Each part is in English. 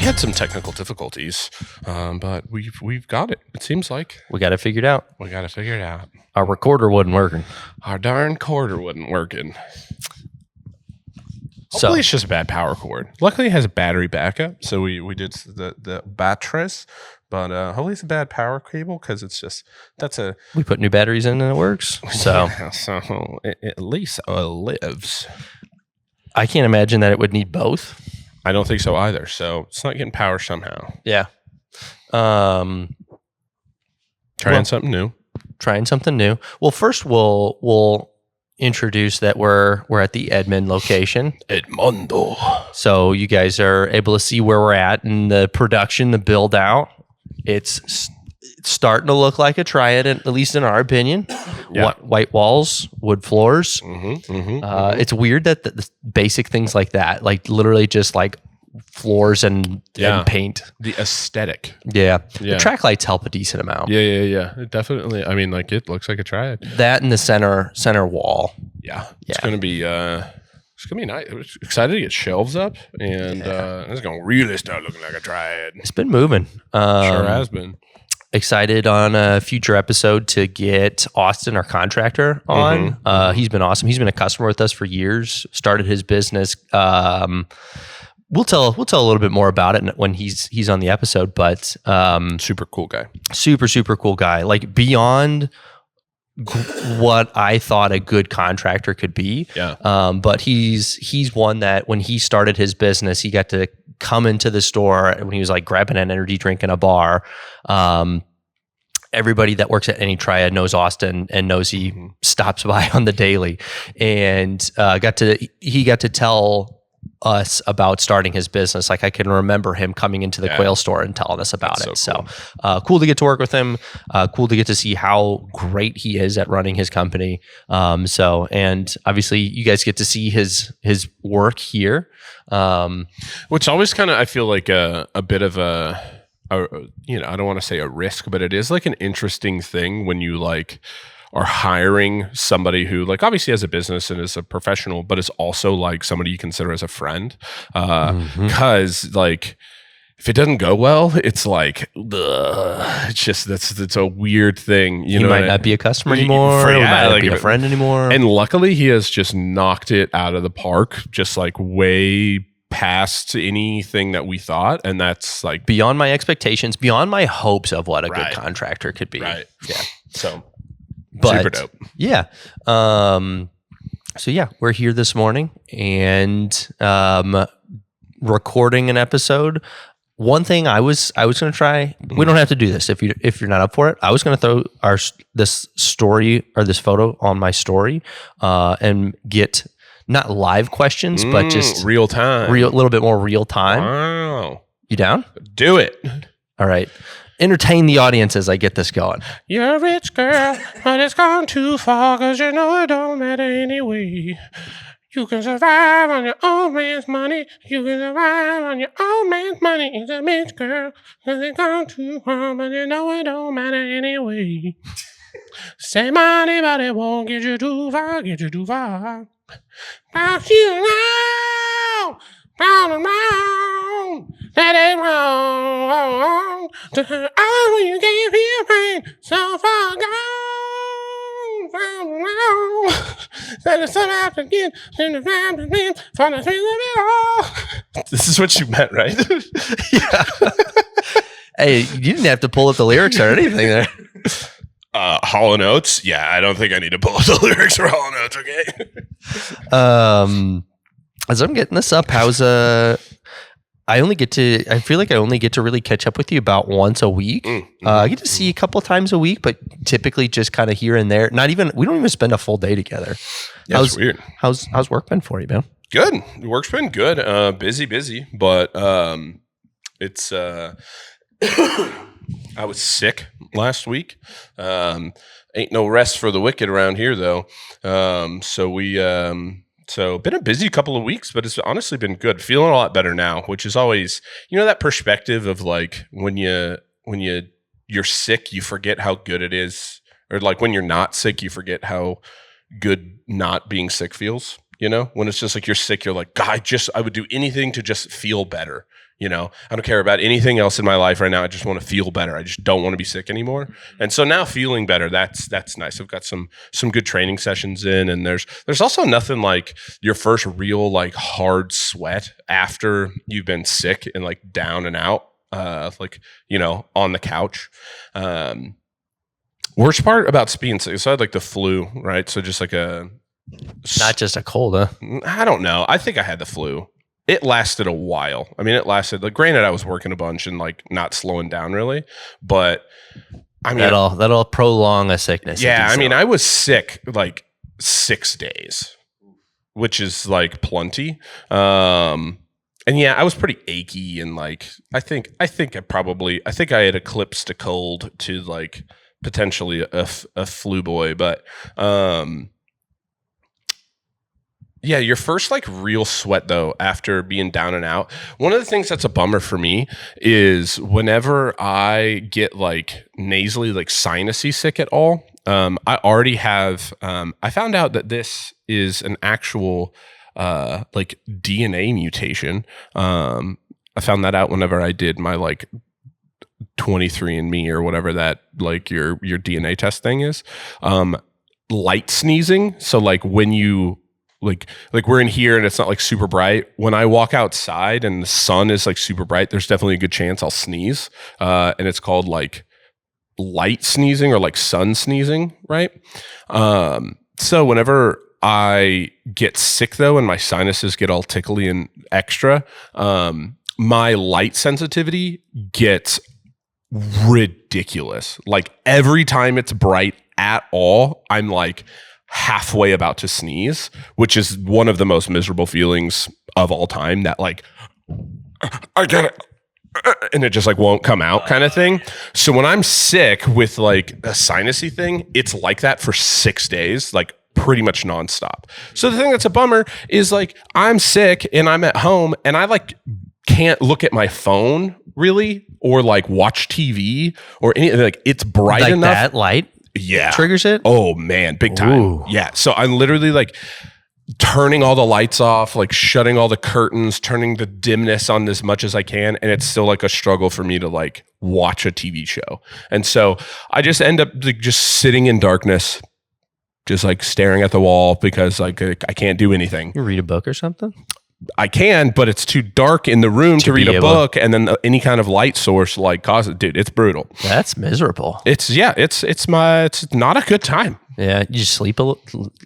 had some technical difficulties, but we've got it. It seems like We got it figured out. we got to figure it out. Our recorder wasn't working. Our darn cord wasn't working. So Hopefully it's just a bad power cord. Luckily it has a battery backup, so we did the batteries, but hopefully it's a bad power cable because we put new batteries in and it works. So so it at least lives. I can't imagine that it would need both. I don't think so either. So it's not getting power somehow. Yeah. Trying something new. Trying something new. Well, first we'll introduce that we're at the Edmond location. Edmondo. So you guys are able to see where we're at in the production, the build out. It's starting to look like a Triad, at least in our opinion. Yeah. White walls, wood floors. It's weird that the basic things like that, like literally just like floors and paint. The aesthetic. Yeah. The track lights help a decent amount. Yeah. It definitely. I mean, like it looks like a Triad. That and the center wall. Yeah. It's gonna be nice. I'm excited to get shelves up, and it's gonna really start looking like a Triad. It's been moving. Sure has been. Excited on a future episode to get Austin, our contractor, on. He's been awesome. He's been a customer with us for years. Started his business. We'll tell a little bit more about it when he's on the episode. But Super cool guy. Super cool guy. Like beyond what I thought a good contractor could be. Yeah. But he's one that when he started his business, he got to come into the store when he was like grabbing an energy drink in a bar. Everybody that works at any Triad knows Austin and knows he stops by on the daily, and he got to tell us about starting his business. Like I can remember him coming into the quail store and telling us about it. So So cool to get to work with him. Cool to get to see how great he is at running his company. And obviously you guys get to see his work here. Which always kind of, I feel like a bit of I don't want to say a risk, but it is like an interesting thing when you like are hiring somebody who like obviously has a business and is a professional, but is also like somebody you consider as a friend. Because like if it doesn't go well, it's like it's just it's a weird thing. You know, might not be a customer anymore. He might not be a friend anymore. And luckily, he has just knocked it out of the park, just like way past anything that we thought, and that's like beyond my expectations, beyond my hopes of what a good contractor could be. Right. Yeah. So. But, super dope. Yeah. So yeah, we're here this morning and recording an episode. One thing I was going to try. We don't have to do this if you're not up for it. I was going to throw this story or this photo on my story and get not live questions, but just real time, a little bit more real time. Wow. You down? Do it. All right. Entertain the audience as I get this going. You're a rich girl, but it's gone too far, cause you know it don't matter anyway. You can survive on your old man's money. You can survive on your old man's money. It's a rich girl, cause it's gone too far, but you know it don't matter anyway. Say money, but it won't get you too far, About you now, round and round. That ain't wrong. To her eyes when you gave him pain, so far gone. Round and round. That is something I have to get in the family for the things of it all. This is what you meant, right? Yeah. Hey, you didn't have to pull up the lyrics or anything there. Hall & Oates? Yeah, I don't think I need to pull up the lyrics for Hall & Oates, okay? As I'm getting this up, I feel like I only get to really catch up with you about once a week. I get to see you a couple of times a week, but typically just kind of here and there. We don't even spend a full day together. Yeah, it's weird. How's work been for you, man? Good. Work's been good. Busy, but it's I was sick last week. Ain't no rest for the wicked around here though. So been a busy couple of weeks, but it's honestly been good. Feeling a lot better now, which is always, that perspective of like when you're sick, you forget how good it is, or like when you're not sick, you forget how good not being sick feels. You know, when it's just like you're sick, you're like, God, I would do anything to just feel better. You know, I don't care about anything else in my life right now. I just want to feel better. I just don't want to be sick anymore. And so now feeling better, that's nice. I've got some good training sessions in, and there's also nothing like your first real like hard sweat after you've been sick and like down and out, like, you know, on the couch. Worst part about being sick, so I had like the flu, right? So just like not just a cold, huh? I don't know. I think I had the flu. It lasted a while. I mean, it lasted, like, granted, I was working a bunch and like not slowing down really, but I mean, that'll prolong a sickness. Yeah. I mean, I was sick like 6 days, which is like plenty. And yeah, I was pretty achy and like, I think I had eclipsed a cold to like potentially a flu boy, but, yeah, your first like real sweat though after being down and out. One of the things that's a bummer for me is whenever I get like nasally, like sinusy sick at all. I already have. I found out that this is an actual like DNA mutation. I found that out whenever I did my like 23andMe or whatever that like your DNA test thing is. Light sneezing. So like when you like we're in here and it's not like super bright. When I walk outside and the sun is like super bright, there's definitely a good chance I'll sneeze. And it's called like light sneezing or like sun sneezing, right? So whenever I get sick though and my sinuses get all tickly and extra, my light sensitivity gets ridiculous. Like every time it's bright at all, I'm like halfway about to sneeze, which is one of the most miserable feelings of all time, that like I get it and it just like won't come out kind of thing. So when I'm sick with like a sinusy thing, it's like that for 6 days, like pretty much nonstop. So the thing that's a bummer is like I'm sick and I'm at home and I like can't look at my phone really or like watch TV or anything. Like it's bright like enough. That light Yeah. triggers it? Oh man, big time. Ooh. Yeah. So I'm literally like turning all the lights off, like shutting all the curtains, turning the dimness on as much as I can. And it's still like a struggle for me to like watch a TV show. And so I just end up like, just sitting in darkness, just like staring at the wall because like I can't do anything. You read a book or something? I can, but it's too dark in the room to read a book, and then any kind of light source like causes, dude, it's brutal. That's miserable. It's not a good time. Yeah, you just sleep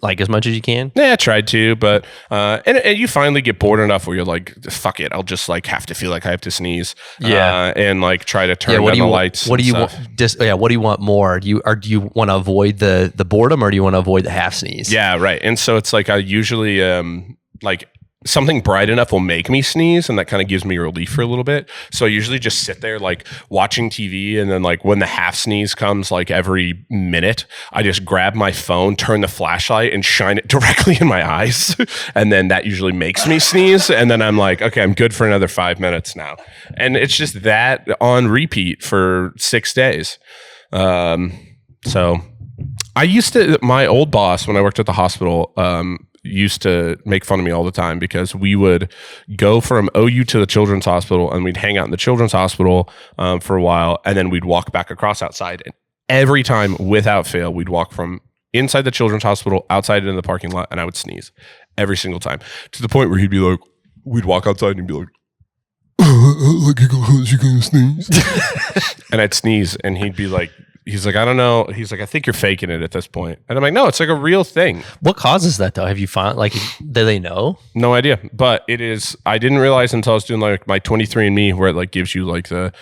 like as much as you can. Yeah, I tried to, but and you finally get bored enough where you're like, fuck it, I'll just like have to feel like I have to sneeze. Yeah, and like try to turn down the lights. What do you want? What do you want more? Do you want to avoid the boredom, or do you want to avoid the half sneeze? Yeah, right. And so it's like I usually like something bright enough will make me sneeze, and that kind of gives me relief for a little bit. So I usually just sit there like watching TV, and then like when the half sneeze comes like every minute, I just grab my phone, turn the flashlight and shine it directly in my eyes. And then that usually makes me sneeze. And then I'm like, okay, I'm good for another 5 minutes now. And it's just that on repeat for 6 days. So I used to, my old boss, when I worked at the hospital, used to make fun of me all the time because we would go from OU to the children's hospital and we'd hang out in the children's hospital for a while, and then we'd walk back across outside. And every time without fail, we'd walk from inside the children's hospital outside into the parking lot, and I would sneeze every single time, to the point where he'd be like, we'd walk outside and he'd be like, you're gonna sneeze. And I'd sneeze and he'd be like, he's like, I don't know. He's like, I think you're faking it at this point. And I'm like, no, it's like a real thing. What causes that though? Have you found, like, do they know? No idea. But it is, I didn't realize until I was doing like my 23andMe, where it like gives you like the,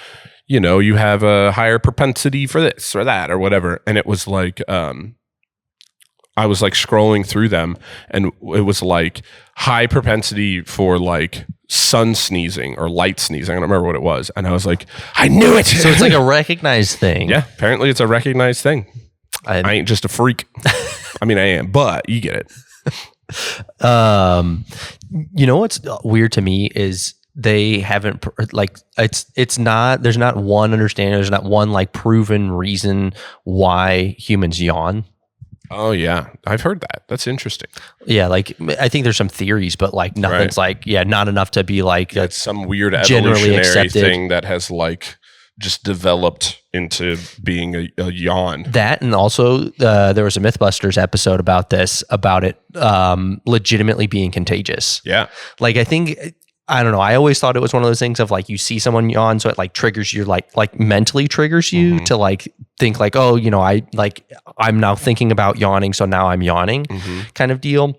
you know, you have a higher propensity for this or that or whatever. And it was like, I was like scrolling through them, and it was like high propensity for like sun sneezing or light sneezing. I don't remember what it was. And I was like, I knew it. So it's like a recognized thing. Yeah. Apparently it's a recognized thing. I ain't just a freak. I mean, I am, but you get it. You know what's weird to me is they haven't, like, it's not, there's not one understanding, there's not one like proven reason why humans yawn. Oh yeah, I've heard that. That's interesting. Yeah, like I think there's some theories, but like nothing's like not enough to be like It's some weird generally evolutionary accepted thing that has like just developed into being a yawn. That, and also there was a Mythbusters episode about this, about it legitimately being contagious. Yeah. Like I think, I don't know, I always thought it was one of those things of like you see someone yawn, so it like triggers you, like mentally triggers you to like think like, oh, I'm now thinking about yawning, so now I'm yawning kind of deal.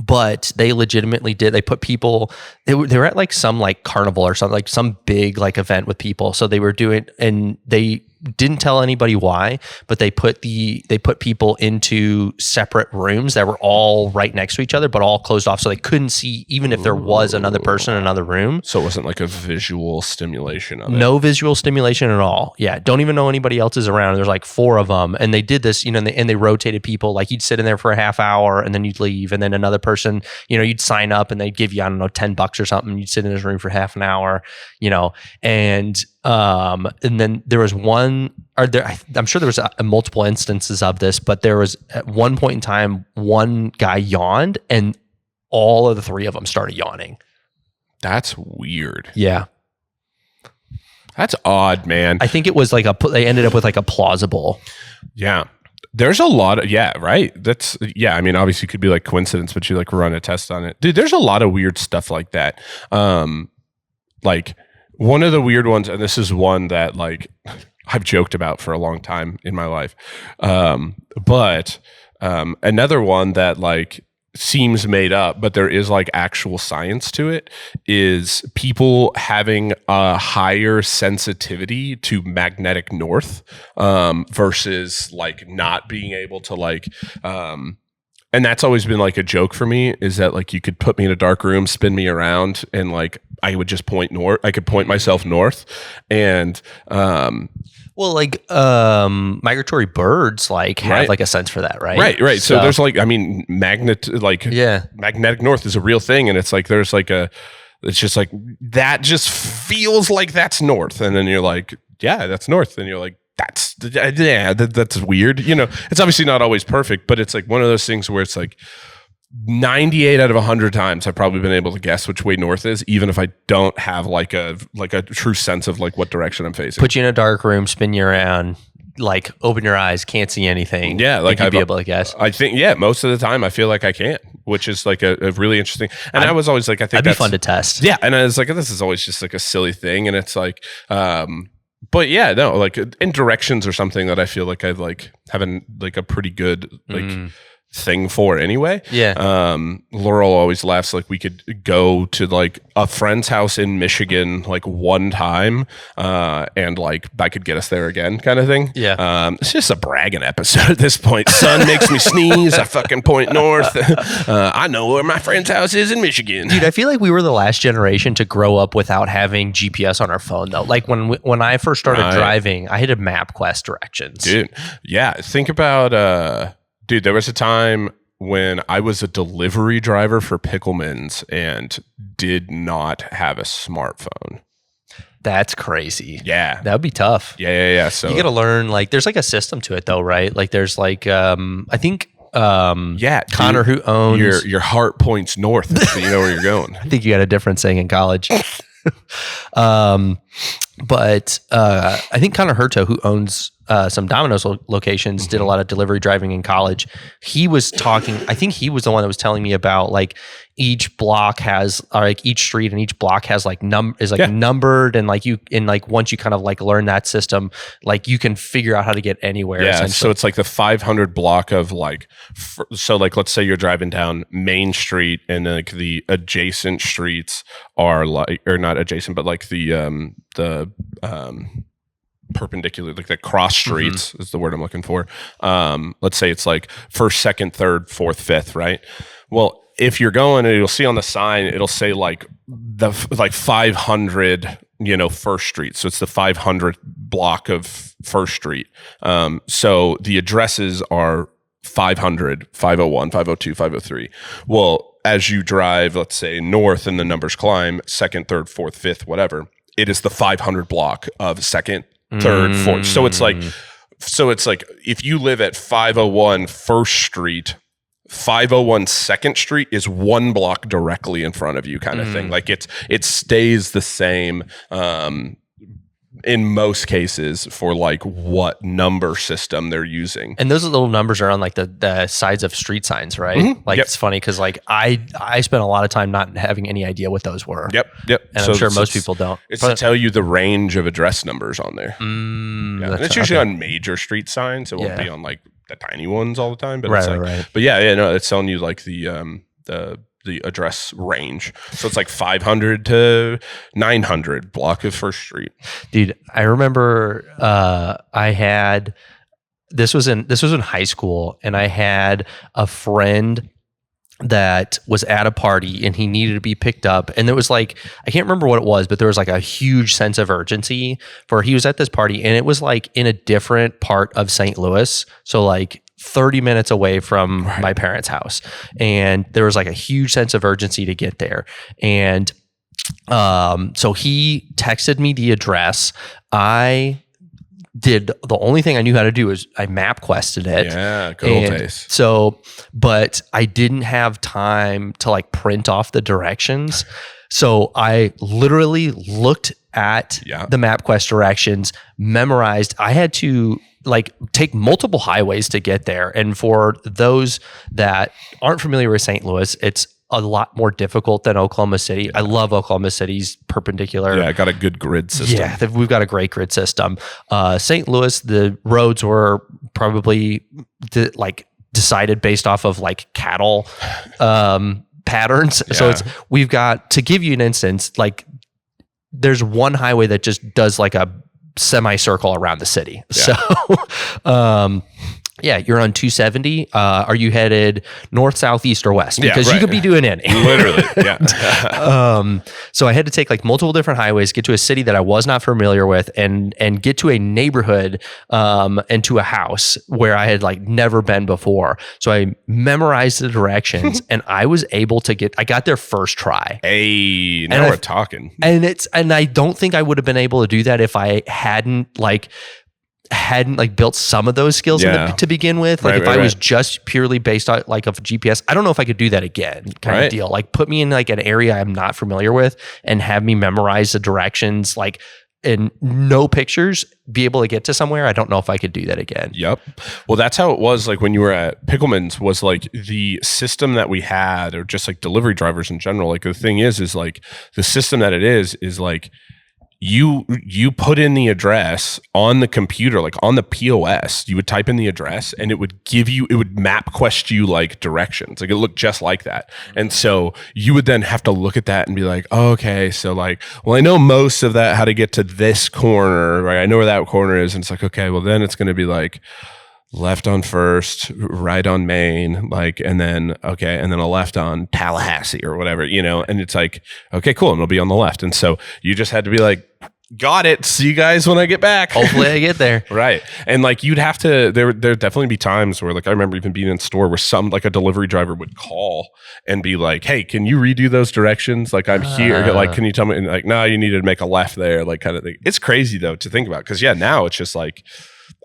But they legitimately did. They put people. They were at like some like carnival or something, like some big like event with people. So they were doing, and they didn't tell anybody why, but they put people into separate rooms that were all right next to each other, but all closed off, so they couldn't see even if there was another person in another room. So it wasn't like a visual stimulation of it. No visual stimulation at all. Yeah, don't even know anybody else is around. There's like 4 of them, and they did this, and they rotated people. Like you'd sit in there for a half hour, and then you'd leave, and then another person, you'd sign up, and they'd give you, I don't know, $10 or something. You'd sit in this room for half an hour, and then there was one, I'm sure there was multiple instances of this, but there was at one point in time, one guy yawned and all of the 3 of them started yawning. That's weird. Yeah. That's odd, man. I think it was like they ended up with like a plausible. Yeah. There's a lot of, right. I mean, obviously it could be like coincidence, but you like run a test on it. Dude, there's a lot of weird stuff like that. Like one of the weird ones, and this is one that like I've joked about for a long time in my life. But another one that like seems made up, but there is like actual science to it, is people having a higher sensitivity to magnetic north versus like not being able to like and that's always been like a joke for me, is that like you could put me in a dark room, spin me around, and like I would just point north. I could point myself north, and well, like migratory birds like have like a sense for that, right? Right. So there's like, I mean, magnetic north is a real thing, and it's like there's like it's just like that just feels like that's north, and then you're like, yeah, that's north, and you're like, that's weird. It's obviously not always perfect, but it's like one of those things where it's like 98 out of 100 times I've probably been able to guess which way north is, even if I don't have like a true sense of like what direction I'm facing. Put you in a dark room, spin you around, like open your eyes, can't see anything. Yeah, like I'd be able to guess. I think, most of the time I feel like I can, which is like a really interesting. And I was always like, I think that'd be fun to test. Yeah, and I was like, this is always just like a silly thing, and it's like, but yeah, no, like in directions or something that I feel like I like having like a pretty good like thing for anyway. Yeah. Laurel always laughs, like we could go to like a friend's house in Michigan like one time and like I could get us there again kind of thing. Yeah. It's just a bragging episode at this point. Sun makes me sneeze, I fucking point north. I know where my friend's house is in Michigan. Dude, I feel like we were the last generation to grow up without having GPS on our phone though. Like when I first started driving, I had a MapQuest directions. Dude, yeah, think about dude, there was a time when I was a delivery driver for Pickleman's and did not have a smartphone. That's crazy. Yeah. That would be tough. Yeah. So you got to learn, like, there's like a system to it though, right? Like there's like, I think, Connor, who owns your heart points north, so you know where you're going. I think you got a different saying in college. But I think Connor Hurto, who owns some Domino's locations, did a lot of delivery driving in college. He was talking, I think he was the one that was telling me about like each block has, or like each street and each block has like numbered, and like once you kind of like learn that system, like you can figure out how to get anywhere. Yeah, so it's like the 500 block of like, so like let's say you're driving down Main Street and like the adjacent streets are like, or not adjacent, but like the perpendicular, like the cross streets is the word I'm looking for. Let's say it's like first, second, third, fourth, fifth, right? Well, if you're going, and you'll see on the sign, it'll say like the 500, First Street. So it's the 500th block of First Street. So the addresses are 500, 501, 502, 503. Well, as you drive, let's say north and the numbers climb, second, third, fourth, fifth, whatever, it is the 500 block of second, third, fourth. So it's like so it's like if you live at 501 First Street, 501 Second Street is one block directly in front of you, kind of thing. Like it stays the same in most cases for like what number system they're using. And those little numbers are on like the sides of street signs, right? Like it's funny because like I spent a lot of time not having any idea what those were. Yep. And I'm sure most people don't. It's to tell you the range of address numbers on there. And it's usually on major street signs. It won't be on like the tiny ones all the time. But it's like, but no, it's telling you like the address range. So it's like 500 to 900 block of First Street. Dude, I remember this was in high school, and I had a friend that was at a party and he needed to be picked up, and there was like, I can't remember what it was, but there was like a huge sense of urgency for, he was at this party and it was like in a different part of St. Louis. So like 30 minutes away from my parents' house. And there was like a huge sense of urgency to get there. And so he texted me the address. I did, the only thing I knew how to do is I map quested it. Yeah, good old days. So, but I didn't have time to like print off the directions. So I literally looked at the MapQuest directions, memorized. I had to like take multiple highways to get there. And for those that aren't familiar with St. Louis, it's a lot more difficult than Oklahoma City. I love Oklahoma City's perpendicular. Yeah, I got a good grid system. Yeah, we've got a great grid system. St. Louis, the roads were probably decided based off of like cattle patterns. Yeah. So we've got, to give you an instance, like there's one highway that just does like a semicircle around the city. Yeah. So, you're on 270. Are you headed north, south, east, or west? Because you could be doing any. Literally, yeah. So I had to take like multiple different highways, get to a city that I was not familiar with, and get to a neighborhood and to a house where I had like never been before. So I memorized the directions, and I was able to I got there first try. Hey, now we're talking. And I don't think I would have been able to do that if I hadn't built some of those skills to begin with. Like if I was just purely based on like a GPS, I don't know if I could do that again kind of deal. Like put me in like an area I'm not familiar with and have me memorize the directions, like in no pictures, be able to get to somewhere. I don't know if I could do that again. Yep. Well, that's how it was like when you were at Pickleman's, was like the system that we had, or just like delivery drivers in general. Like the thing is like the system that it is like, you put in the address on the computer, like on the POS, you would type in the address and it would map quest you like directions. Like it looked just like that. And so you would then have to look at that and be like, oh, okay, so like, well, I know most of that, how to get to this corner, right? I know where that corner is. And it's like, okay, well then it's going to be like left on First, right on Main, like, and then a left on Tallahassee or whatever, and it's like, okay, cool. And it'll be on the left. And so you just had to be like, got it. See you guys when I get back. Hopefully I get there. Right. And like, you'd have to, there'd definitely be times where like, I remember even being in store where like a delivery driver would call and be like, hey, can you redo those directions? Like I'm here. Like, can you tell me? And like, no, you needed to make a left there, like kind of thing. It's crazy though to think about. Cause now it's just like,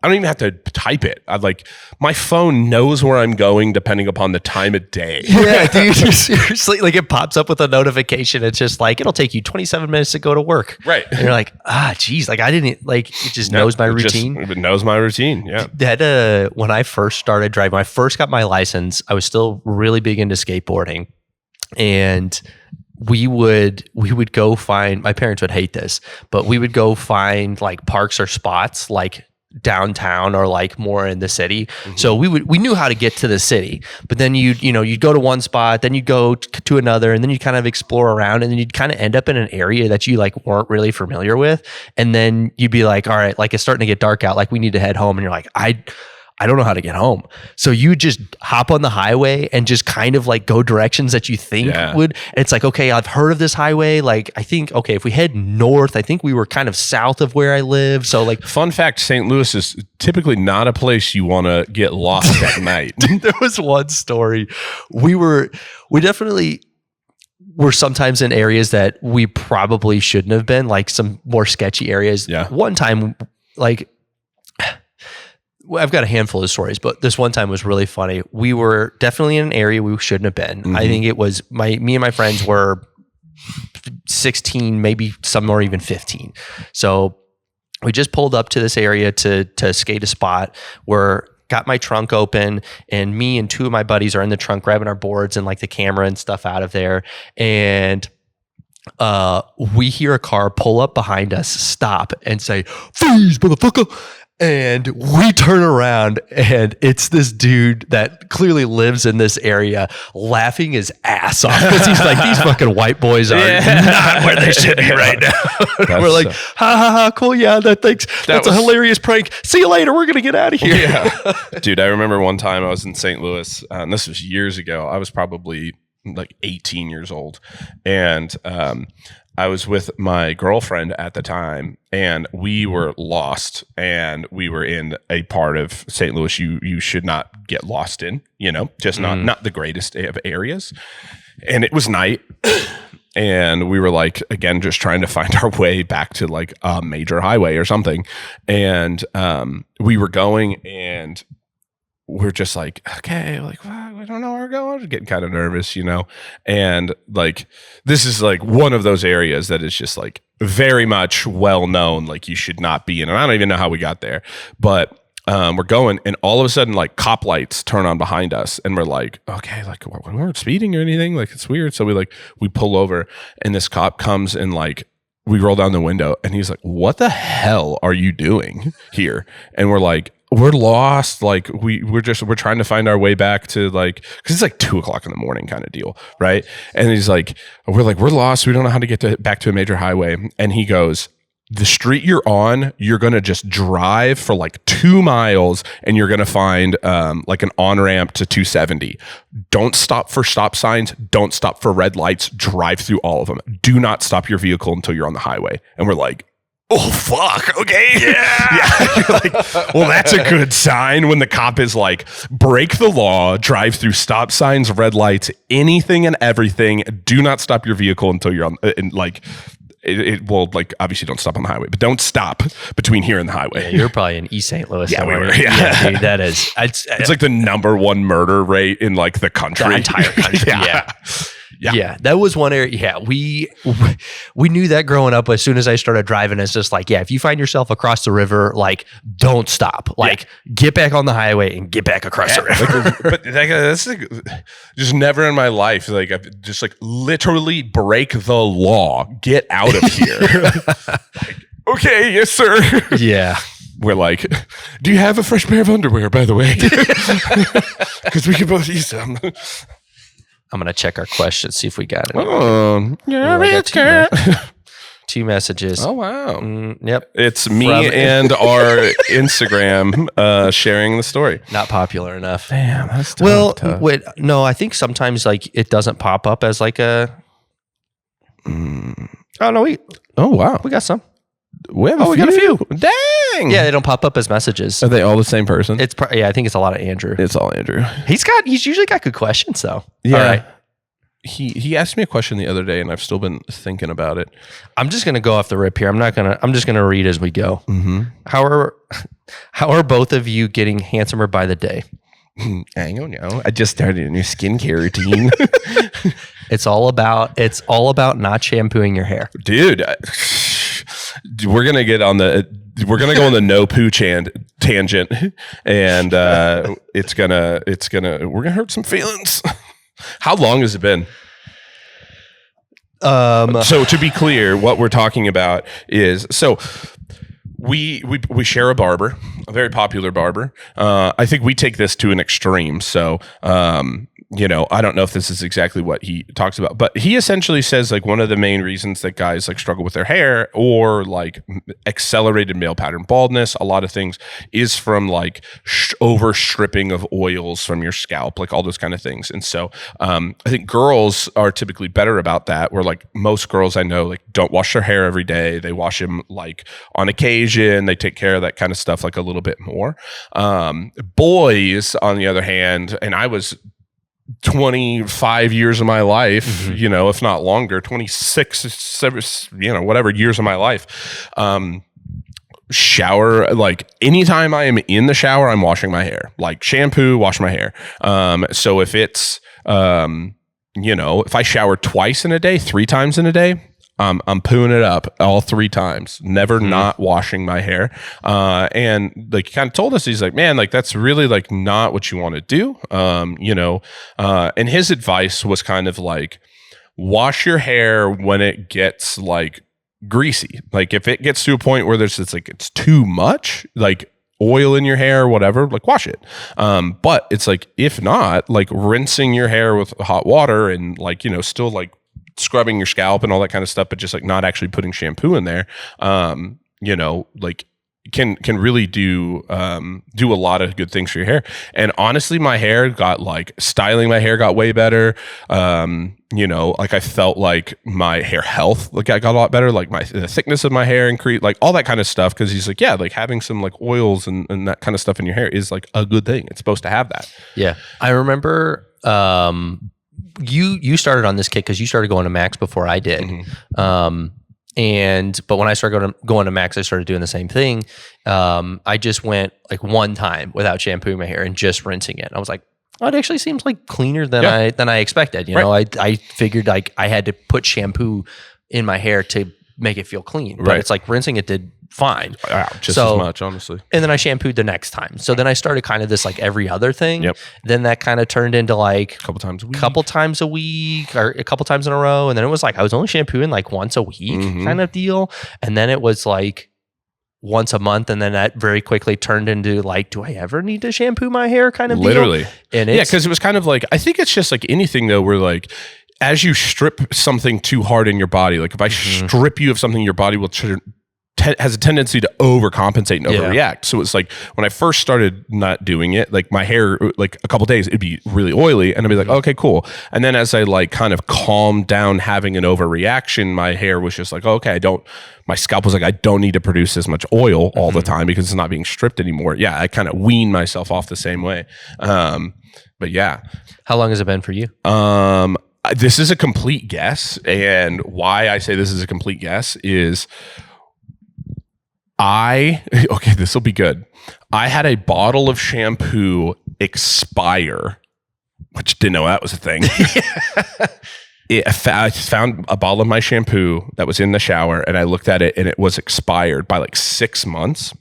I don't even have to type it. My phone knows where I'm going depending upon the time of day. Yeah, dude, seriously, like it pops up with a notification. It's just like, it'll take you 27 minutes to go to work. Right. And you're like, geez, like I didn't, like it just knows my routine. It knows my routine. Yeah. That when I first started driving, when I first got my license, I was still really big into skateboarding, and we would go find, my parents would hate this, but we would go find like parks or spots like downtown or like more in the city. Mm-hmm. So we knew how to get to the city, but then you'd go to one spot, then you'd go to another, and then you kind of explore around, and then you'd kind of end up in an area that you like weren't really familiar with. And then you'd be like, all right, like it's starting to get dark out, like we need to head home. And you're like, I don't know how to get home. So you just hop on the highway and just kind of like go directions that you think would. And it's like, okay, I've heard of this highway. Like, I think, okay, if we head north, I think we were kind of south of where I live. So like, fun fact, St. Louis is typically not a place you want to get lost at night. There was one story. We definitely were sometimes in areas that we probably shouldn't have been, like some more sketchy areas. Yeah. One time, like, I've got a handful of stories, but this one time was really funny. We were definitely in an area we shouldn't have been. I think it was me and my friends were 16, maybe some or even 15. So we just pulled up to this area to skate a spot where got my trunk open, and me and two of my buddies are in the trunk grabbing our boards and like the camera and stuff out of there. And we hear a car pull up behind us, stop, and say, "Freeze, motherfucker." And we turn around, and it's this dude that clearly lives in this area laughing his ass off because he's like, these fucking white boys are not where they should be right now. We're like, ha ha ha, cool. Yeah, that's a hilarious prank. See you later. We're going to get out of here. Yeah. Dude, I remember one time I was in St. Louis, and this was years ago. I was probably like 18 years old. And I was with my girlfriend at the time, and we were lost, and we were in a part of St. Louis you should not get lost in, just not the greatest of areas. And it was night, and we were like, again, just trying to find our way back to like a major highway or something. And we were going, and we're just like, okay, like, well, we don't know where we're going. We're getting kind of nervous, and like, this is like one of those areas that is just like very much well known, like you should not be in. And I don't even know how we got there, but we're going, and all of a sudden, like cop lights turn on behind us, and we're like, okay, like we weren't speeding or anything. Like it's weird. So we pull over, and this cop comes, and like, we roll down the window, and he's like, "What the hell are you doing here?" And we're like, "We're lost. Like we're trying to find our way back to like," because it's like 2:00 in the morning kind of deal, right? And he's like, we're lost. We don't know how to get back to a major highway. And he goes, "The street you're on, you're gonna just drive for like 2 miles, and you're gonna find like an on-ramp to 270. Don't stop for stop signs. Don't stop for red lights. Drive through all of them. Do not stop your vehicle until you're on the highway." And we're like, "Oh fuck, okay." Yeah. You're like, well, that's a good sign when the cop is like, break the law, drive through stop signs, red lights, anything and everything. Do not stop your vehicle until you're on, and like, it will, like, obviously don't stop on the highway, but don't stop between here and the highway. Yeah, you're probably in East St. Louis. Yeah, we were. Yeah, dude, that is. It's like the #1 murder rate in like the country. The entire country. Yeah. Yeah, that was one area. Yeah, we knew that growing up. As soon as I started driving, it's just like, yeah, if you find yourself across the river, like, don't stop. Like, get back on the highway and get back across the river. But like, that's like, just never in my life, like, I've just like literally break the law, get out of here. Like, okay, yes, sir. Yeah. We're like, "Do you have a fresh pair of underwear, by the way?" Because we could both use them. I'm going to check our questions, see if we got it. Yeah, two messages. Oh, wow. Yep. It's me and our Instagram sharing the story. Not popular enough. Damn, that's tough. Well, wait, no, I think sometimes like it doesn't pop up as like a... Oh, no, wow. We got some. We got a few. Dang. Yeah, they don't pop up as messages. Are they all the same person? Yeah, I think it's a lot of Andrew. It's all Andrew. He's usually got good questions though. Yeah. All right. He asked me a question the other day, and I've still been thinking about it. I'm just gonna go off the rip here. I'm just gonna read as we go. Mm-hmm. How are both of you getting handsomer by the day? I don't know. I just started a new skincare routine. It's all about not shampooing your hair, dude. We're gonna go on the no poo tangent, and we're gonna hurt some feelings. How long has it been? So to be clear, what we're talking about is we share a barber, a very popular barber. I think we take this to an extreme. So I don't know if this is exactly what he talks about, but he essentially says like one of the main reasons that guys like struggle with their hair or like accelerated male pattern baldness, a lot of things is from like over stripping of oils from your scalp, like all those kind of things. And so I think girls are typically better about that, where like most girls I know like don't wash their hair every day. They wash them like on occasion. They take care of that kind of stuff like a little bit more. Boys, on the other hand, and I was 25 years of my life, if not longer, 26, whatever years of my life, shower, like anytime I am in the shower, I'm washing my hair, like shampoo, wash my hair. So if it's, if I shower twice in a day, 3 times in a day, I'm pooing it up all 3 times, never not washing my hair. And like, he kind of told us, he's like, man, like, that's really like not what you want to do. And his advice was kind of like, wash your hair when it gets like greasy. Like if it gets to a point where it's too much, like oil in your hair or whatever, like wash it. But it's like, if not, like rinsing your hair with hot water and like, still like scrubbing your scalp and all that kind of stuff, but just like not actually putting shampoo in there, like can really do a lot of good things for your hair. And honestly, my hair got like styling my hair got way better. Like I felt like my hair health like I got a lot better, like the thickness of my hair increased, like all that kind of stuff. Cause he's like, yeah, like having some like oils and that kind of stuff in your hair is like a good thing. It's supposed to have that. Yeah. I remember you started on this kick because you started going to Max before I did. But when I started going to Max, I started doing the same thing. I just went like one time without shampooing my hair and just rinsing it. I was like, oh, it actually seems like cleaner than I expected. I figured like I had to put shampoo in my hair to make it feel clean, but it's like rinsing it did fine. Just as much, honestly. And then I shampooed the next time. So then I started kind of this like every other thing. Yep. Then that kind of turned into like a couple times a week or a couple times in a row. And then it was like I was only shampooing like once a week kind of deal. And then it was like once a month. And then that very quickly turned into like, do I ever need to shampoo my hair kind of literally deal? And because it was kind of like, I think it's just like anything though, where like, as you strip something too hard in your body, like if I strip you of something, your body will has a tendency to overcompensate and overreact. So it's like when I first started not doing it, like my hair, like a couple days, it'd be really oily and I'd be like, okay, cool. And then as I like kind of calmed down having an overreaction, my hair was just like, okay, my scalp was like, I don't need to produce as much oil all the time because it's not being stripped anymore. Yeah. I kind of weaned myself off the same way. But yeah. How long has it been for you? This is a complete guess. And why I say this is a complete guess is this will be good. I had a bottle of shampoo expire, which didn't know that was a thing. I found a bottle of my shampoo that was in the shower and I looked at it and it was expired by like 6 months.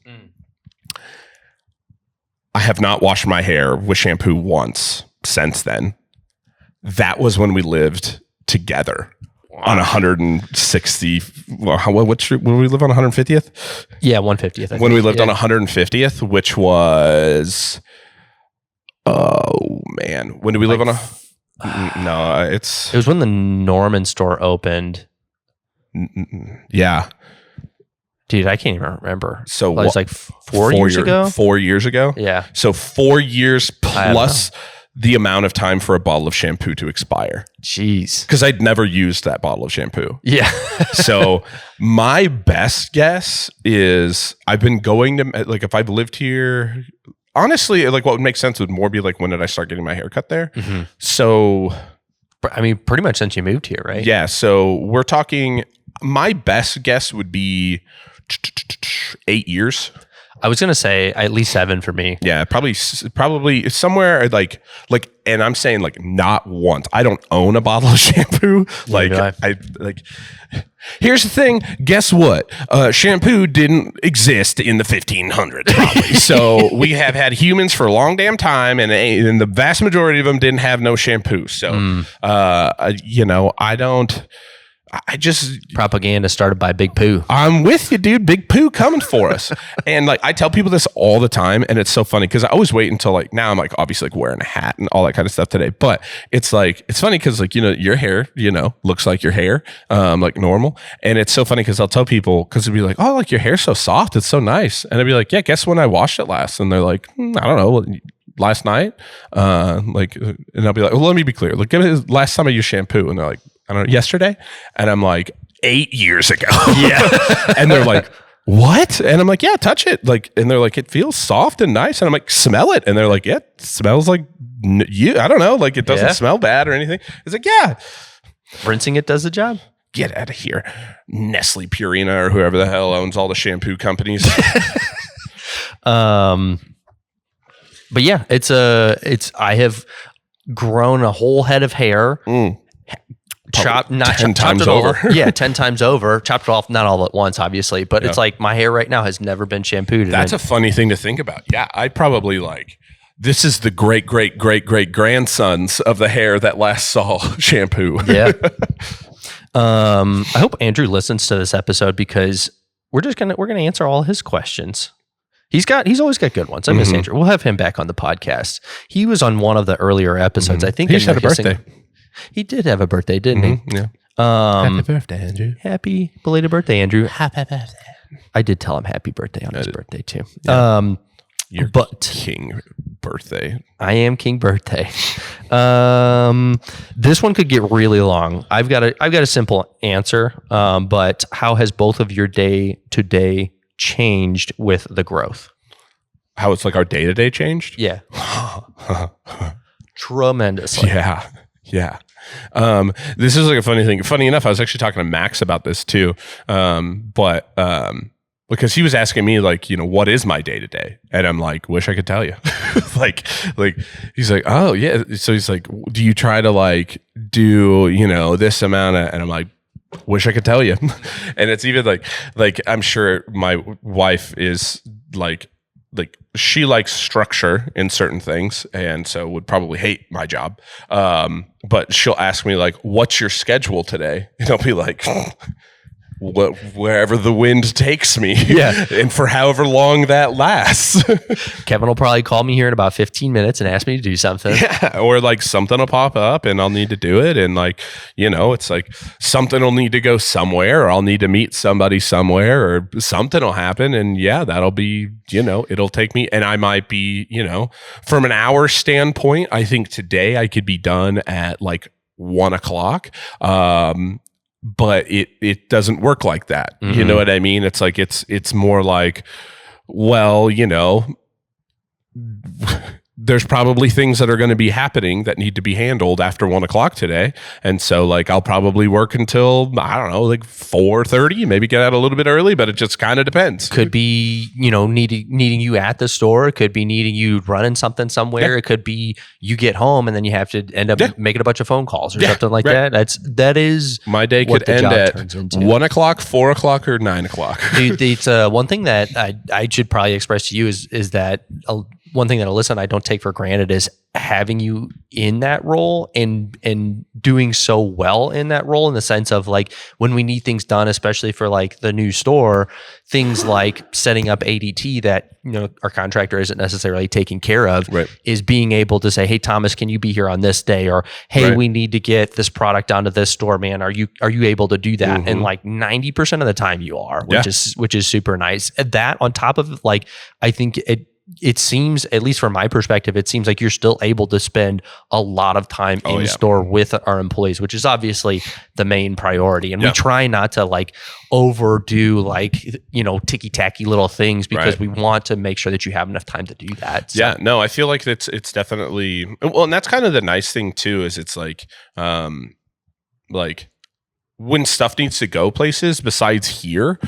I have not washed my hair with shampoo once since then. That was when we lived together. On 160, what street? When we live on 150th? Yeah, 150th. When we lived on 150th, which was, oh man, when did we live on it was when the Norman store opened. Yeah. Dude, I can't even remember. So it was like 4 years ago? 4 years ago? Yeah. So 4 years plus the amount of time for a bottle of shampoo to expire. Jeez. Because I'd never used that bottle of shampoo. Yeah. So my best guess is I've been going to, like, if I've lived here, honestly, like what would make sense would more be like, when did I start getting my hair cut there? So, I mean, pretty much since you moved here, right? Yeah. So we're talking, my best guess would be 8 years. I was going to say at least 7 for me. Yeah, probably somewhere like, and I'm saying like not once. I don't own a bottle of shampoo. Like I here's the thing. Guess what? Shampoo didn't exist in the 1500s probably. So we have had humans for a long damn time and the vast majority of them didn't have no shampoo. So, I just propaganda started by Big Pooh. I'm with you, dude. Big Pooh coming for us. And like I tell people this all the time, and it's so funny because I always wait until like now I'm like obviously like wearing a hat and all that kind of stuff today. But it's like it's funny because like your hair looks like your hair like normal, and it's so funny because I'll tell people because it'd be like, oh, like your hair's so soft, it's so nice, and I'd be like, yeah, guess when I washed it last? And they're like, I don't know. Last night, and I'll be like, well, let me be clear. Like, give me last time I used shampoo, and they're like, I don't know, yesterday, and I'm like, 8 years ago. Yeah, and they're like, what? And I'm like, yeah, touch it. Like, and they're like, it feels soft and nice, and I'm like, smell it, and they're like, yeah, it smells like you. I don't know, like it doesn't smell bad or anything. It's like, yeah, rinsing it does the job. get out of here. Nestle Purina or whoever the hell owns all the shampoo companies. But yeah, I have grown a whole head of hair. Chopped 10 times over. Yeah, 10 times over. Chopped it off, not all at once, obviously, but it's like my hair right now has never been shampooed. That's a funny thing to think about. Yeah, I probably like, this is the great grandsons of the hair that last saw shampoo. Yeah. I hope Andrew listens to this episode because we're gonna answer all his questions. He's always got good ones. I miss Andrew. We'll have him back on the podcast. He was on one of the earlier episodes. I think he just had a birthday. He did have a birthday, didn't he? Yeah. Happy birthday, Andrew. Happy belated birthday, Andrew. Happy birthday. I did tell him happy birthday on his birthday too. Yeah. You're King Birthday. I am King Birthday. This one could get really long. I've got a simple answer. But how has both of your day to day changed with the growth? How it's like our day to day changed? Yeah. Tremendously. Yeah. This is like a funny thing. Funny enough, I was actually talking to Max about this too. Because he was asking me like, what is my day to day? And I'm like, wish I could tell you. like he's like, oh yeah. So he's like, do you try to like do, this amount of, and I'm like, wish I could tell you. And it's even like, I'm sure my wife is like she likes structure in certain things, and so would probably hate my job. But she'll ask me like, "What's your schedule today?" And I'll be like, wherever the wind takes me. Yeah. And for however long that lasts. Kevin will probably call me here in about 15 minutes and ask me to do something. Yeah. Or like something will pop up and I'll need to do it. And like, it's like something will need to go somewhere, or I'll need to meet somebody somewhere, or something will happen. And yeah, that'll be, it'll take me, and I might be, from an hour standpoint, I think today I could be done at like 1:00. But it doesn't work like that. Mm-hmm. You know what I mean? It's like, it's more like, well, there's probably things that are going to be happening that need to be handled after 1:00 today. And so like, I'll probably work until, I don't know, like 4:30, maybe get out a little bit early, but it just kind of depends. Could be, needing you at the store. It could be needing you running something somewhere. Yeah. It could be you get home and then you have to end up making a bunch of phone calls or something like that. That is my day could end at 1:00, 4:00, or 9:00. Dude, it's one thing that I should probably express to you is that one thing that Alyssa and I don't take for granted is having you in that role and doing so well in that role, in the sense of like, when we need things done, especially for like the new store, things like setting up ADT that, our contractor isn't necessarily taking care of, right, is being able to say, hey, Thomas, can you be here on this day? Or, hey, right, we need to get this product onto this store, man. Are you able to do that? Mm-hmm. And like 90% of the time you are, which is super nice. That on top of like, I think it seems, at least from my perspective, it seems like you're still able to spend a lot of time in store with our employees, which is obviously the main priority. And we try not to like overdo like, ticky tacky little things, because we want to make sure that you have enough time to do that. So. Yeah, no, I feel like it's definitely, well, and that's kind of the nice thing too, is it's like when stuff needs to go places besides here,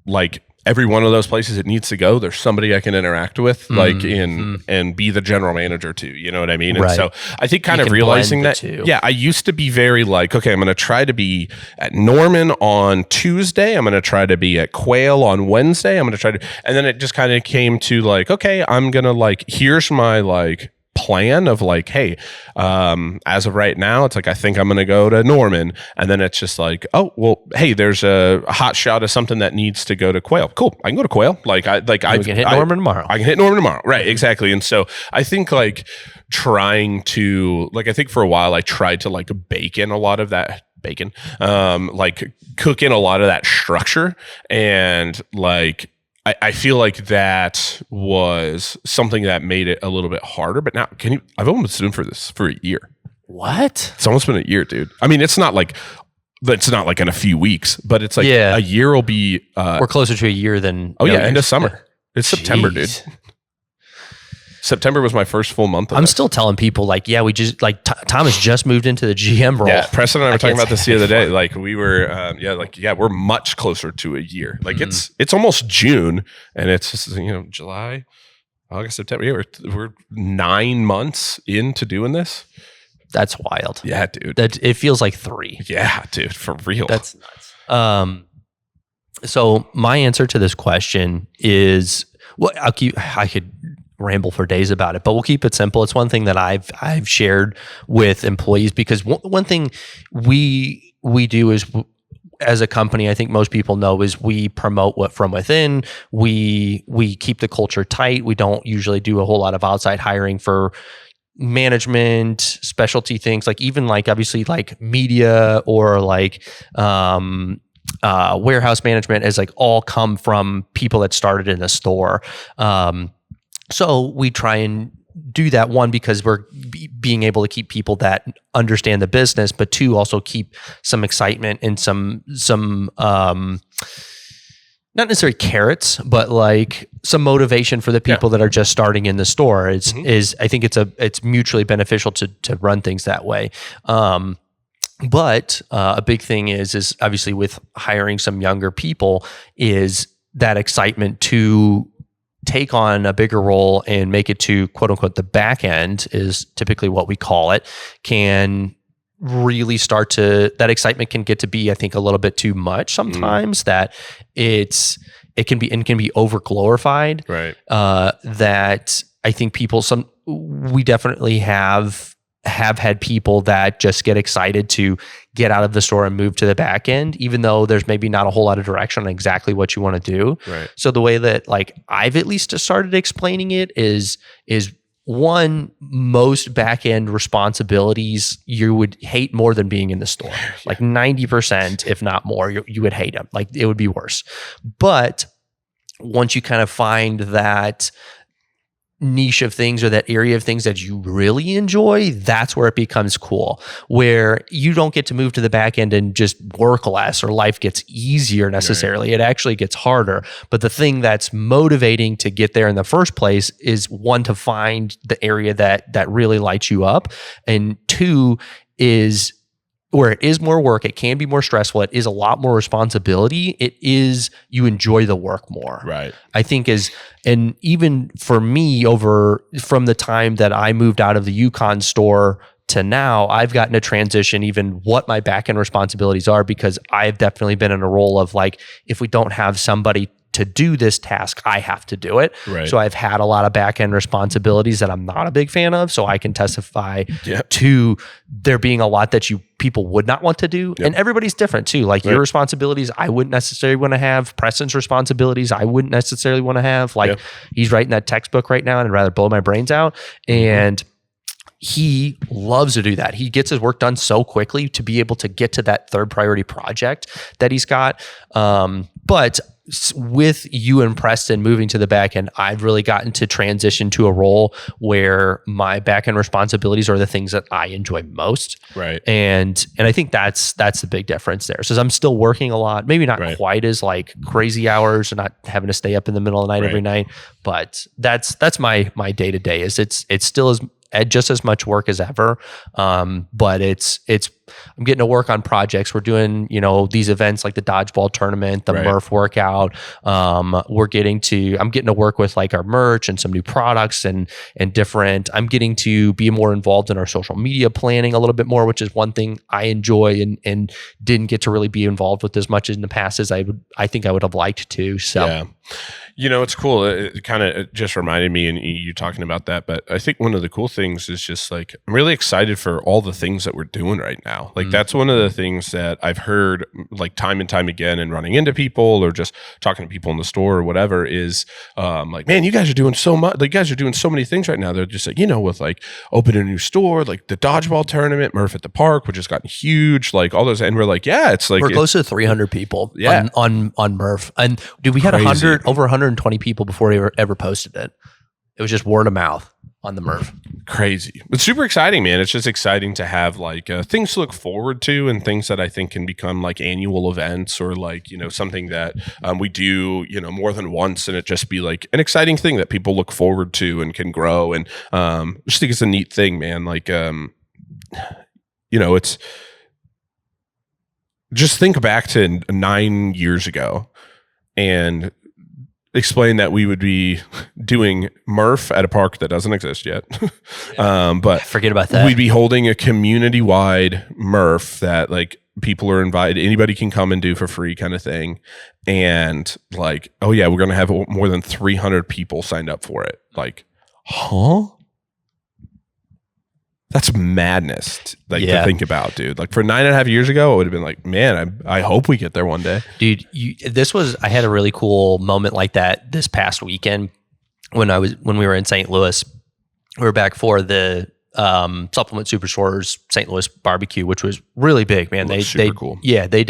like, every one of those places it needs to go, there's somebody I can interact with, like and be the general manager too. You know what I mean? And so I think kind of realizing that, I used to be very like, okay, I'm going to try to be at Norman on Tuesday. I'm going to try to be at Quail on Wednesday. I'm going to try to, and then it just kind of came to like, okay, I'm going to like, here's my like plan of like, hey, as of right now, it's like, I think I'm going to go to Norman. And then it's just like, oh, well, hey, there's a hot shot of something that needs to go to Quail. Cool. I can go to Quail. I can hit Norman tomorrow. I can hit Norman tomorrow. Right. Exactly. And so I think like trying to, like, I think for a while I tried to like bake in a lot of that like cook in a lot of that structure. And like, I feel like that was something that made it a little bit harder. But now, I've almost been for this for a year. What? It's almost been a year, dude. I mean, it's not like in a few weeks, but it's like a year will be. We're closer to a year than. End of summer. It's September, dude. September was my first full month. I'm still telling people like, yeah, we just like Thomas just moved into the GM role. Yeah, Preston and I were talking about this the other day. Like we were, we're much closer to a year. Like it's almost June, and it's just, July, August, September. Yeah, we're 9 months into doing this. That's wild. Yeah, dude. That it feels like 3. Yeah, dude, for real. That's nuts. So my answer to this question is, well, I could ramble for days about it, but we'll keep it simple. It's one thing that I've shared with employees, because one thing we do is, as a company, I think most people know, is we promote what from within. We keep the culture tight. We don't usually do a whole lot of outside hiring for management, specialty things, like even like obviously like media or like warehouse management is like all come from people that started in the store. So we try and do that, one, because we're being able to keep people that understand the business, but two, also keep some excitement and some not necessarily carrots, but like some motivation for the people that are just starting in the store. Is I think it's mutually beneficial to run things that way. But a big thing is obviously with hiring some younger people, is that excitement to take on a bigger role and make it to quote unquote the back end, is typically what we call it, can really start to, that excitement can get to be, I think, a little bit too much sometimes, that it can be over glorified. Right. That I think we definitely have had people that just get excited to get out of the store and move to the back end, even though there's maybe not a whole lot of direction on exactly what you want to do. Right. So the way that like I've at least started explaining it is one, most back end responsibilities you would hate more than being in the store. Like 90%, if not more, you would hate them. Like it would be worse. But once you kind of find that niche of things or that area of things that you really enjoy, that's where it becomes cool, where you don't get to move to the back end and just work less or life gets easier necessarily. Right. It actually gets harder. But the thing that's motivating to get there in the first place is, one, to find the area that really lights you up, and two, is where it is more work, it can be more stressful, it is a lot more responsibility, you enjoy the work more. Right. I think and even for me, from the time that I moved out of the Yukon store to now, I've gotten to transition even what my back end responsibilities are, because I've definitely been in a role of like, if we don't have somebody to do this task, I have to do it. Right. So I've had a lot of back end responsibilities that I'm not a big fan of. So I can testify to there being a lot that people would not want to do. Yep. And everybody's different too. Like your responsibilities, I wouldn't necessarily want to have. Preston's responsibilities, I wouldn't necessarily want to have. Like he's writing that textbook right now and I'd rather blow my brains out. And he loves to do that. He gets his work done so quickly to be able to get to that third priority project that he's got. But with you and Preston moving to the back end, I've really gotten to transition to a role where my back end responsibilities are the things that I enjoy most. Right. And I think that's the big difference there. So I'm still working a lot, maybe not quite as like crazy hours, and not having to stay up in the middle of the night every night, but that's my day to day. Is it's still just as much work as ever. But I'm getting to work on projects. We're doing, these events like the dodgeball tournament, the Murph workout. I'm getting to work with like our merch and some new products and different. I'm getting to be more involved in our social media planning a little bit more, which is one thing I enjoy and didn't get to really be involved with as much in the past as I think I would have liked to. So yeah. It's cool. It kind of just reminded me, and you talking about that, but I think one of the cool things is just like, I'm really excited for all the things that we're doing right now. Like that's one of the things that I've heard like time and time again, and running into people or just talking to people in the store or whatever, is like, man, you guys are doing so much. Like, you guys are doing so many things right now. They're just like, with like opening a new store, like the dodgeball tournament, Murph at the Park, which has gotten huge, like all those. And we're like, yeah, it's like, we're close to 300 people on Murph. And dude, we had over 120 people before we ever posted it. It was just word of mouth. the Murph. Crazy. It's super exciting, man. It's just exciting to have like things to look forward to and things that I think can become like annual events or like, something that we do, more than once and it just be like an exciting thing that people look forward to and can grow. And I just think it's a neat thing, man. Like, it's just think back to 9 years ago and explain that we would be doing Murph at a park that doesn't exist yet. But forget about that. We'd be holding a community-wide Murph that like people are invited, anybody can come and do for free kind of thing. And like, oh yeah, we're going to have more than 300 people signed up for it. Like, huh? That's madness, to think about, dude. Like for 9.5 years ago, it would have been like, man, I hope we get there one day, dude. I had a really cool moment like that this past weekend when we were in St. Louis. We were back for the Supplement Superstore's St. Louis barbecue, which was really big, man. They cool. Yeah, they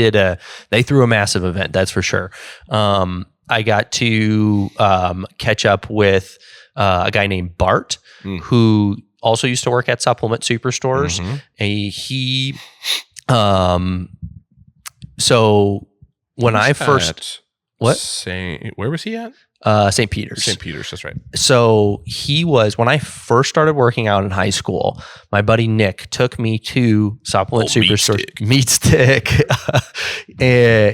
threw a massive event, that's for sure. I got to catch up with a guy named Bart who also used to work at Supplement Superstores. So when I first, where was he at? St. Peter's. St. Peter's, that's right. So when I first started working out in high school, my buddy Nick took me to Supplement Superstore. Meat Stick.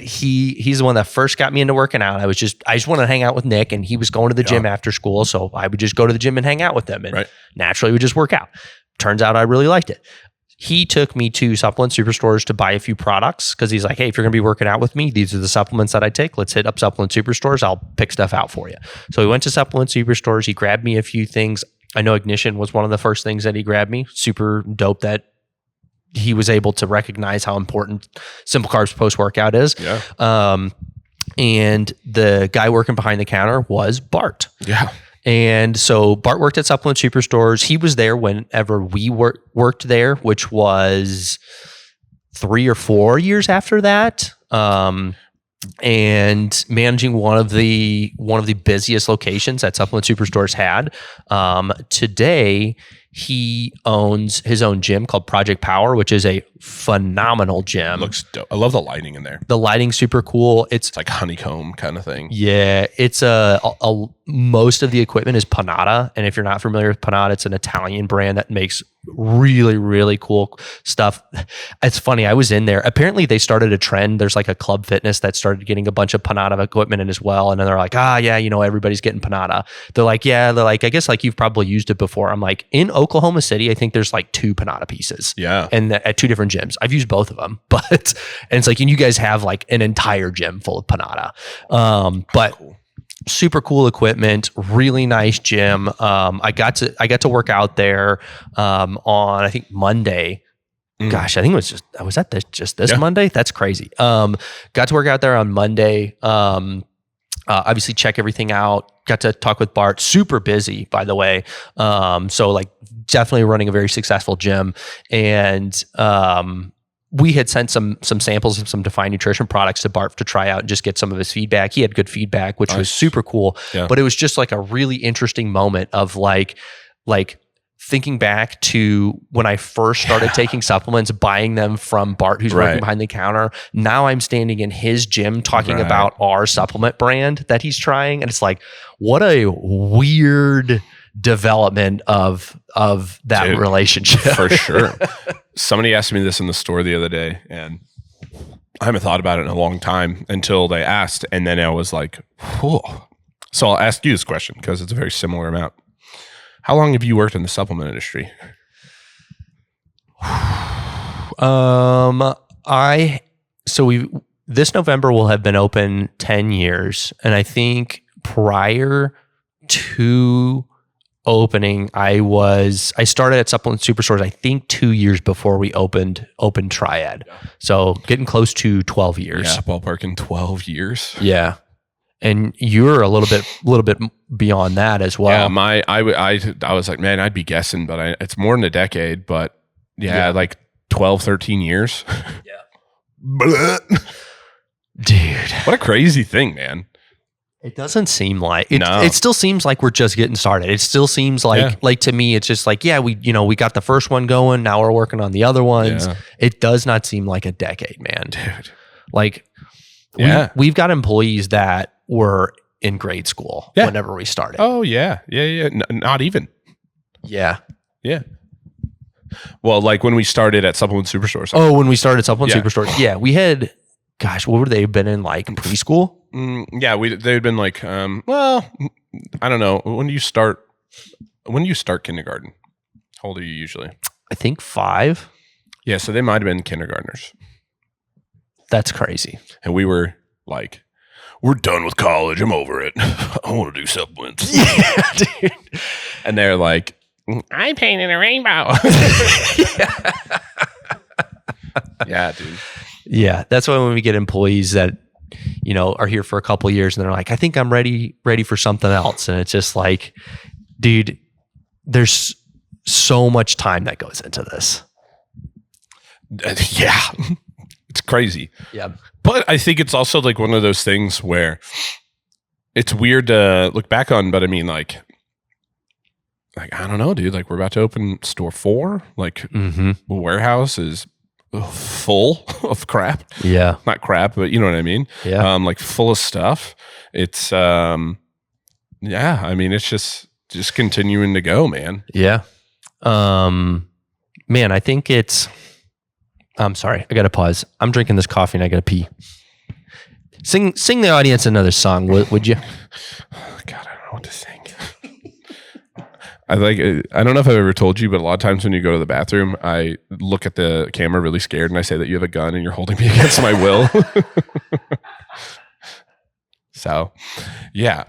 He's the one that first got me into working out. I just wanted to hang out with Nick, and he was going to the gym after school, so I would just go to the gym and hang out with him, and naturally we just work out. Turns out I really liked it. He took me to Supplement Superstores to buy a few products because he's like, hey, if you're going to be working out with me, these are the supplements that I take. Let's hit up Supplement Superstores. I'll pick stuff out for you. So we went to Supplement Superstores. He grabbed me a few things. I know Ignition was one of the first things that he grabbed me. Super dope that he was able to recognize how important Simple Carbs post-workout is. Yeah. And the guy working behind the counter was Bart. Yeah. And so Bart worked at Supplement Superstores. He was there whenever we worked there, which was 3 or 4 years after that. And managing one of the busiest locations that Supplement Superstores had. Today, he owns his own gym called Project Power, which is a phenomenal gym. Looks dope. I love the lighting in there. The lighting's super cool. It's like honeycomb kind of thing. Yeah, it's most of the equipment is Panada, and if you're not familiar with Panada, it's an Italian brand that makes really, really cool stuff. It's funny, I was in there. Apparently, they started a trend. There's like a Club Fitness that started getting a bunch of Panada equipment in as well, and then they're like, everybody's getting Panada. They're like, I guess like you've probably used it before. I'm like, in Oklahoma City, I think there's like 2 Panada pieces. Yeah, and at 2 different gyms. I've used both of them, and it's like, and you guys have like an entire gym full of Panada. But cool. Super cool equipment, really nice gym. I got to work out there on I think Monday. Gosh, I think it was that this Monday? That's crazy. Got to work out there on Monday. Obviously check everything out. Got to talk with Bart. Super busy, by the way. So like definitely running a very successful gym. And we had sent some samples of some Define Nutrition products to Bart to try out and just get some of his feedback. He had good feedback, which was super cool. Yeah. But it was just like a really interesting moment of like thinking back to when I first started taking supplements, buying them from Bart, who's working behind the counter. Now I'm standing in his gym talking about our supplement brand that he's trying. And it's like, what a weird development of that relationship. For sure. Somebody asked me this in the store the other day, and I haven't thought about it in a long time until they asked. And then I was like, whoa. So I'll ask you this question because it's a very similar amount. How long have you worked in the supplement industry? This November will have been open 10 years. And I think prior to opening, I started at Supplement Superstores, I think 2 years before we opened Triad. Yeah. So getting close to 12 years. Yeah, ballparking 12 years. Yeah. And you're a little bit beyond that as well. Yeah, I was like, man, I'd be guessing, but it's more than a decade, but like 12, 13 years. Yeah. Dude. What a crazy thing, man. It doesn't seem like it. No. It still seems like we're just getting started. It still seems like to me, it's just like, yeah, we got the first one going. Now we're working on the other ones. Yeah. It does not seem like a decade, man. Dude. Like, we've got employees that were in grade school whenever we started. Oh yeah. Not even. Yeah. Well, like when we started at Supplement Superstore. Oh, when we started Supplement Superstore. Yeah, we had. Gosh, what would they have been in, like preschool? They'd been like, well, I don't know. When do you start kindergarten? How old are you usually? I think 5. Yeah, so they might have been kindergartners. That's crazy. And we were like, we're done with college. I'm over it. I want to do supplements. Yeah, dude. And they're like, I painted a rainbow. Yeah, dude. Yeah, that's why when we get employees that, are here for a couple of years and they're like, I think I'm ready for something else. And it's just like, dude, there's so much time that goes into this. Yeah. It's crazy. Yeah. But I think it's also like one of those things where it's weird to look back on, but I mean, like I don't know, dude. Like we're about to open store 4. Like warehouse is full of crap. Yeah. Not crap, but you know what I mean? Yeah. Like full of stuff. It's I mean, it's just continuing to go, man. Yeah. Man, I think I'm sorry. I got to pause. I'm drinking this coffee and I got to pee. Sing the audience another song, would you? God, I don't know what to sing. I don't know if I've ever told you, but a lot of times when you go to the bathroom, I look at the camera really scared and I say that you have a gun and you're holding me against my will. So, yeah,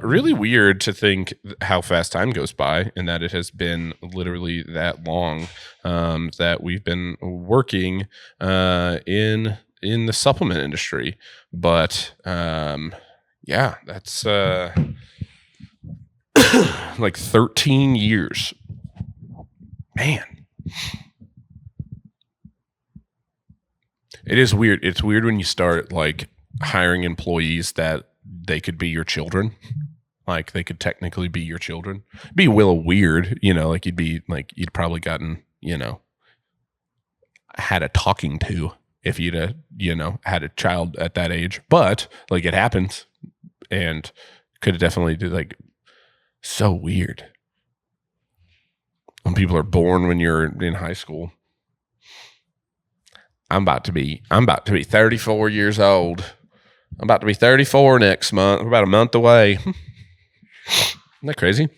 really weird to think how fast time goes by and that it has been literally that long that we've been working in the supplement industry. But yeah, that's like 13 years. Man. It is weird. It's weird when you start like hiring employees that they could be your children. Like they could technically be your children. It'd be a little weird, like you'd probably gotten, had a talking to if you'd had a child at that age. But like it happens and could definitely do like so weird. When people are born when you're in high school. I'm about to be 34 years old. I'm about to be 34 next month. We're about a month away. Isn't that crazy?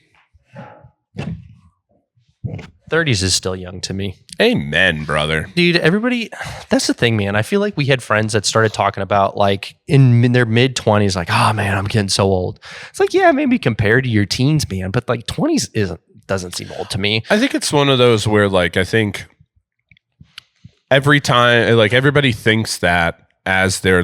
30s is still young to me. Amen, brother. Dude, everybody, that's the thing, man. I feel like we had friends that started talking about like in their mid 20s, like, oh man, I'm getting so old. It's like, yeah, maybe compared to your teens, man, but like 20s doesn't seem old to me. I think it's one of those where like, I think every time, like everybody thinks that as they're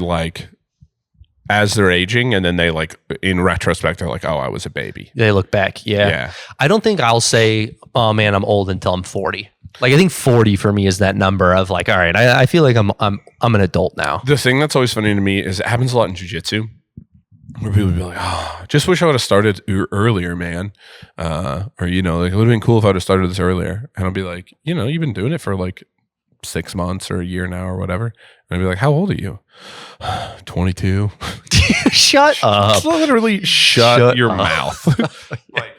aging, and then they like in retrospect they're like, oh, I was a baby. They look back. Yeah. I don't think I'll say, oh man, I'm old until I'm 40. Like I think 40 for me is that number of like, all right, I feel like I'm an adult now. The thing that's always funny to me is it happens a lot in jiu-jitsu where people be like, oh, just wish I would have started earlier, man. Or like it would have been cool if I would have started this earlier. And I'll be like, you've been doing it for like 6 months or a year now or whatever. And I'd be like, how old are you? 22. Shut up. Literally shut your mouth. Like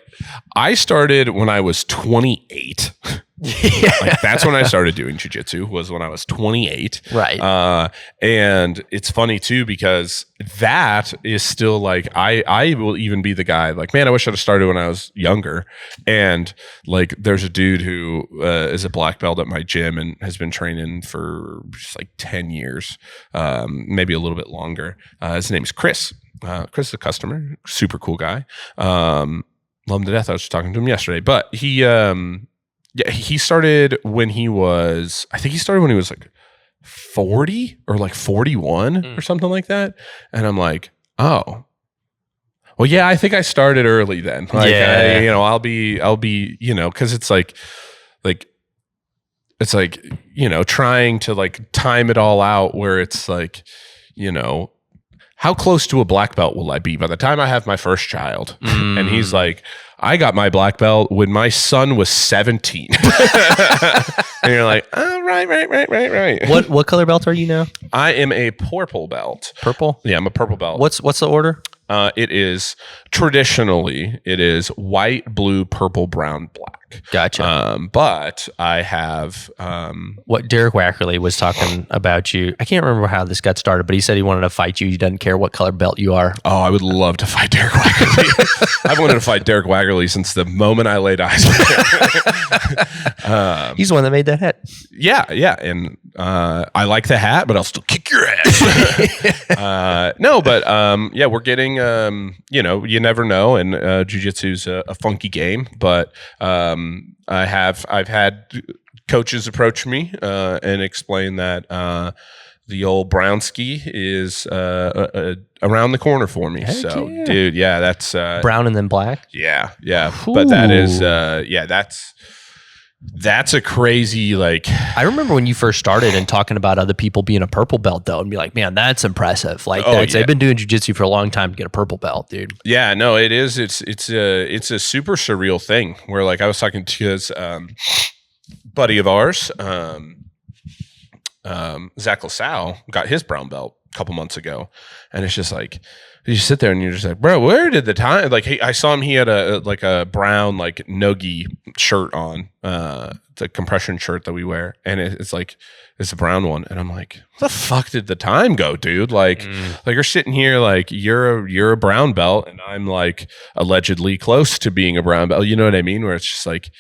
I started when I was 28. Yeah. Like that's when I started doing jiu-jitsu, was when I was 28. Right. And it's funny too, because that is still like, I will even be the guy like, man, I wish I'd have started when I was younger. And like, there's a dude who is a black belt at my gym and has been training for just like 10 years, maybe a little bit longer. His name's Chris. Chris is a customer, super cool guy. Love him to death. I was just talking to him yesterday, but he started when he was, I think he started when he was like 40 or like 41 or something like that. And I'm like, oh, well, yeah, I think I started early then. Like, yeah. I'll be, cause it's like, trying to like time it all out where it's like, how close to a black belt will I be by the time I have my first child? And he's like, I got my black belt when my son was 17. And you're like, oh, right. What color belt are you now? I am a purple belt. Purple? Yeah, I'm a purple belt. What's the order? It is white, blue, purple, brown, black. Gotcha. But I have what Derek Wackerly was talking about you. I can't remember how this got started, but he said he wanted to fight you. He doesn't care what color belt you are. Oh, I would love to fight Derek Wackerly. I've wanted to fight Derek Wackerly since the moment I laid eyes on him. He's the one that made that hat. Yeah. And I like the hat, but I'll still kick your ass. Yeah, we're getting, you never know. And jiu-jitsu's a funky game, but I've had coaches approach me and explain that the old brown ski is around the corner for me. Heck so, yeah. dude, yeah, that's brown and then black. Yeah. But that is, that's a crazy, like, I remember when you first started and talking about other people being a purple belt though, and be like, man, that's impressive. Like, they've been doing jiu-jitsu for a long time to get a purple belt, dude. Yeah, no, it is. It's a super surreal thing where, like, I was talking to his buddy of ours, Zach LaSalle, got his brown belt a couple months ago, and it's just like, you sit there and you're just like, bro, where did the time? Like, I saw him. He had a brown like nogi shirt on, it's a compression shirt that we wear, and it's a brown one, and I'm like, where the fuck did the time go, dude? Like you're sitting here like you're a brown belt, and I'm like allegedly close to being a brown belt. You know what I mean? Where it's just like,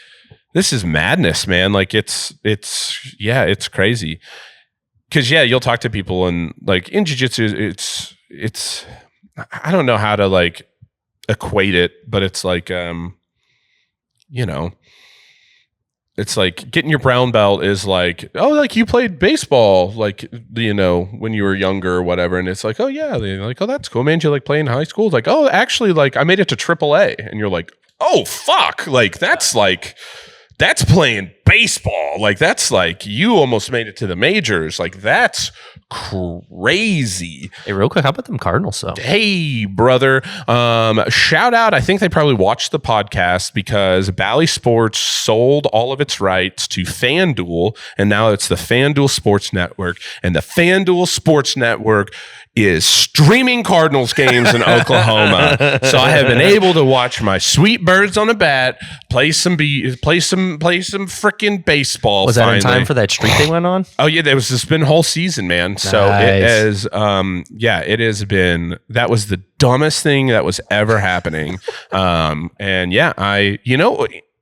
this is madness, man. Like it's crazy. Because you'll talk to people, and like in jiu-jitsu, it's I don't know how to like equate it, but it's like it's like getting your brown belt is like, oh, like you played baseball, like, when you were younger or whatever, and it's like, oh yeah, they're like, oh, that's cool, man. Did you like play in high school? It's like, oh, actually, like I made it to AAA, and you're like, oh fuck, like that's playing baseball. Like that's like you almost made it to the majors. Like that's crazy. Hey, real quick, how about them Cardinals though? Hey, brother. Shout out. I think they probably watched the podcast because Bally Sports sold all of its rights to FanDuel, and now it's the FanDuel Sports Network, and the FanDuel Sports Network is streaming Cardinals games in Oklahoma. So I have been able to watch my sweet birds on a bat play some freaking baseball. Was finally. that in time for that streak they went on? Oh yeah, there was this been a whole season, man. Nice. So it has it has been, that was the dumbest thing that was ever happening.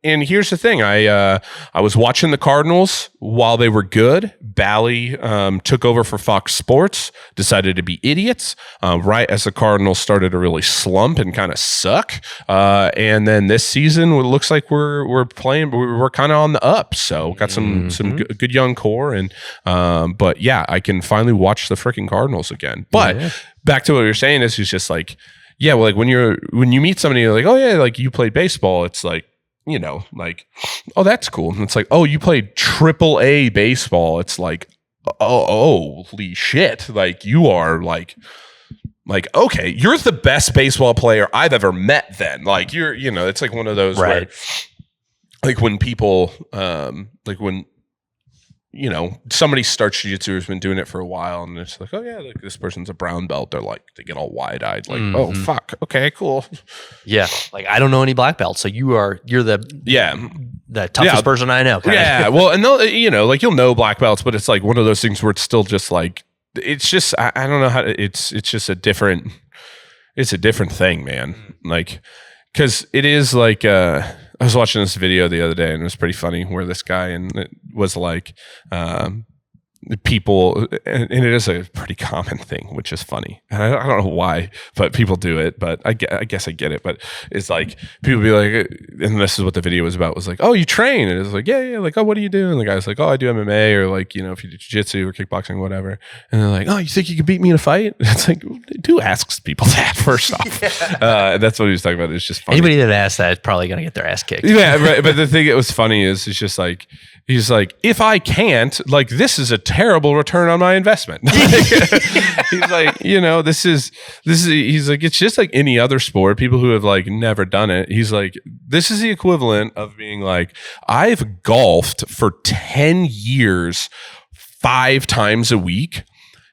And here's the thing. I was watching the Cardinals while they were good. Bally took over for Fox Sports, decided to be idiots right as the Cardinals started to really slump and kind of suck. And then this season, it looks like we're playing, we're kind of on the up. So got some good young core. And but yeah, I can finally watch the freaking Cardinals again. But back to what you're saying is just like, yeah, well, like when you meet somebody, you're like, oh yeah, like you played baseball. It's like, like, oh, that's cool. And it's like, oh, you played AAA baseball. It's like, oh, holy shit. Like you are like, okay, you're the best baseball player I've ever met then. Like you're, it's like one of those where, like when people, like when, somebody starts jiu-jitsu who's been doing it for a while, and it's like, oh yeah, like this person's a brown belt. They're like, they get all wide-eyed, like, oh fuck, okay, cool. Yeah, like I don't know any black belts, so you're the toughest person I know. Yeah, well, and they'll, like you'll know black belts, but it's like one of those things where it's still just like, it's just I don't know how to, it's just a different thing, man. Like, because it is like I was watching this video the other day, and it was pretty funny where this guy, and it was like people, and it is a pretty common thing, which is funny. And I don't know why, but people do it, but I guess I get it. But it's like, people be like, and this is what the video was about, was like, oh, you train? And it's like, yeah, like, oh, what do you do? And the guy's like, oh, I do MMA, or like, if you do jiu-jitsu or kickboxing, whatever. And they're like, oh, you think you could beat me in a fight? And it's like, who asks people that, first off? That's what he was talking about. It's just funny. Anybody that asks that is probably going to get their ass kicked. Yeah, right. But the thing that was funny is, it's just like, he's like, if I can't, like, this is a terrible return on my investment. He's like, he's like, it's just like any other sport. People who have like never done it. He's like, this is the equivalent of being like, I've golfed for 10 years, 5 times a week.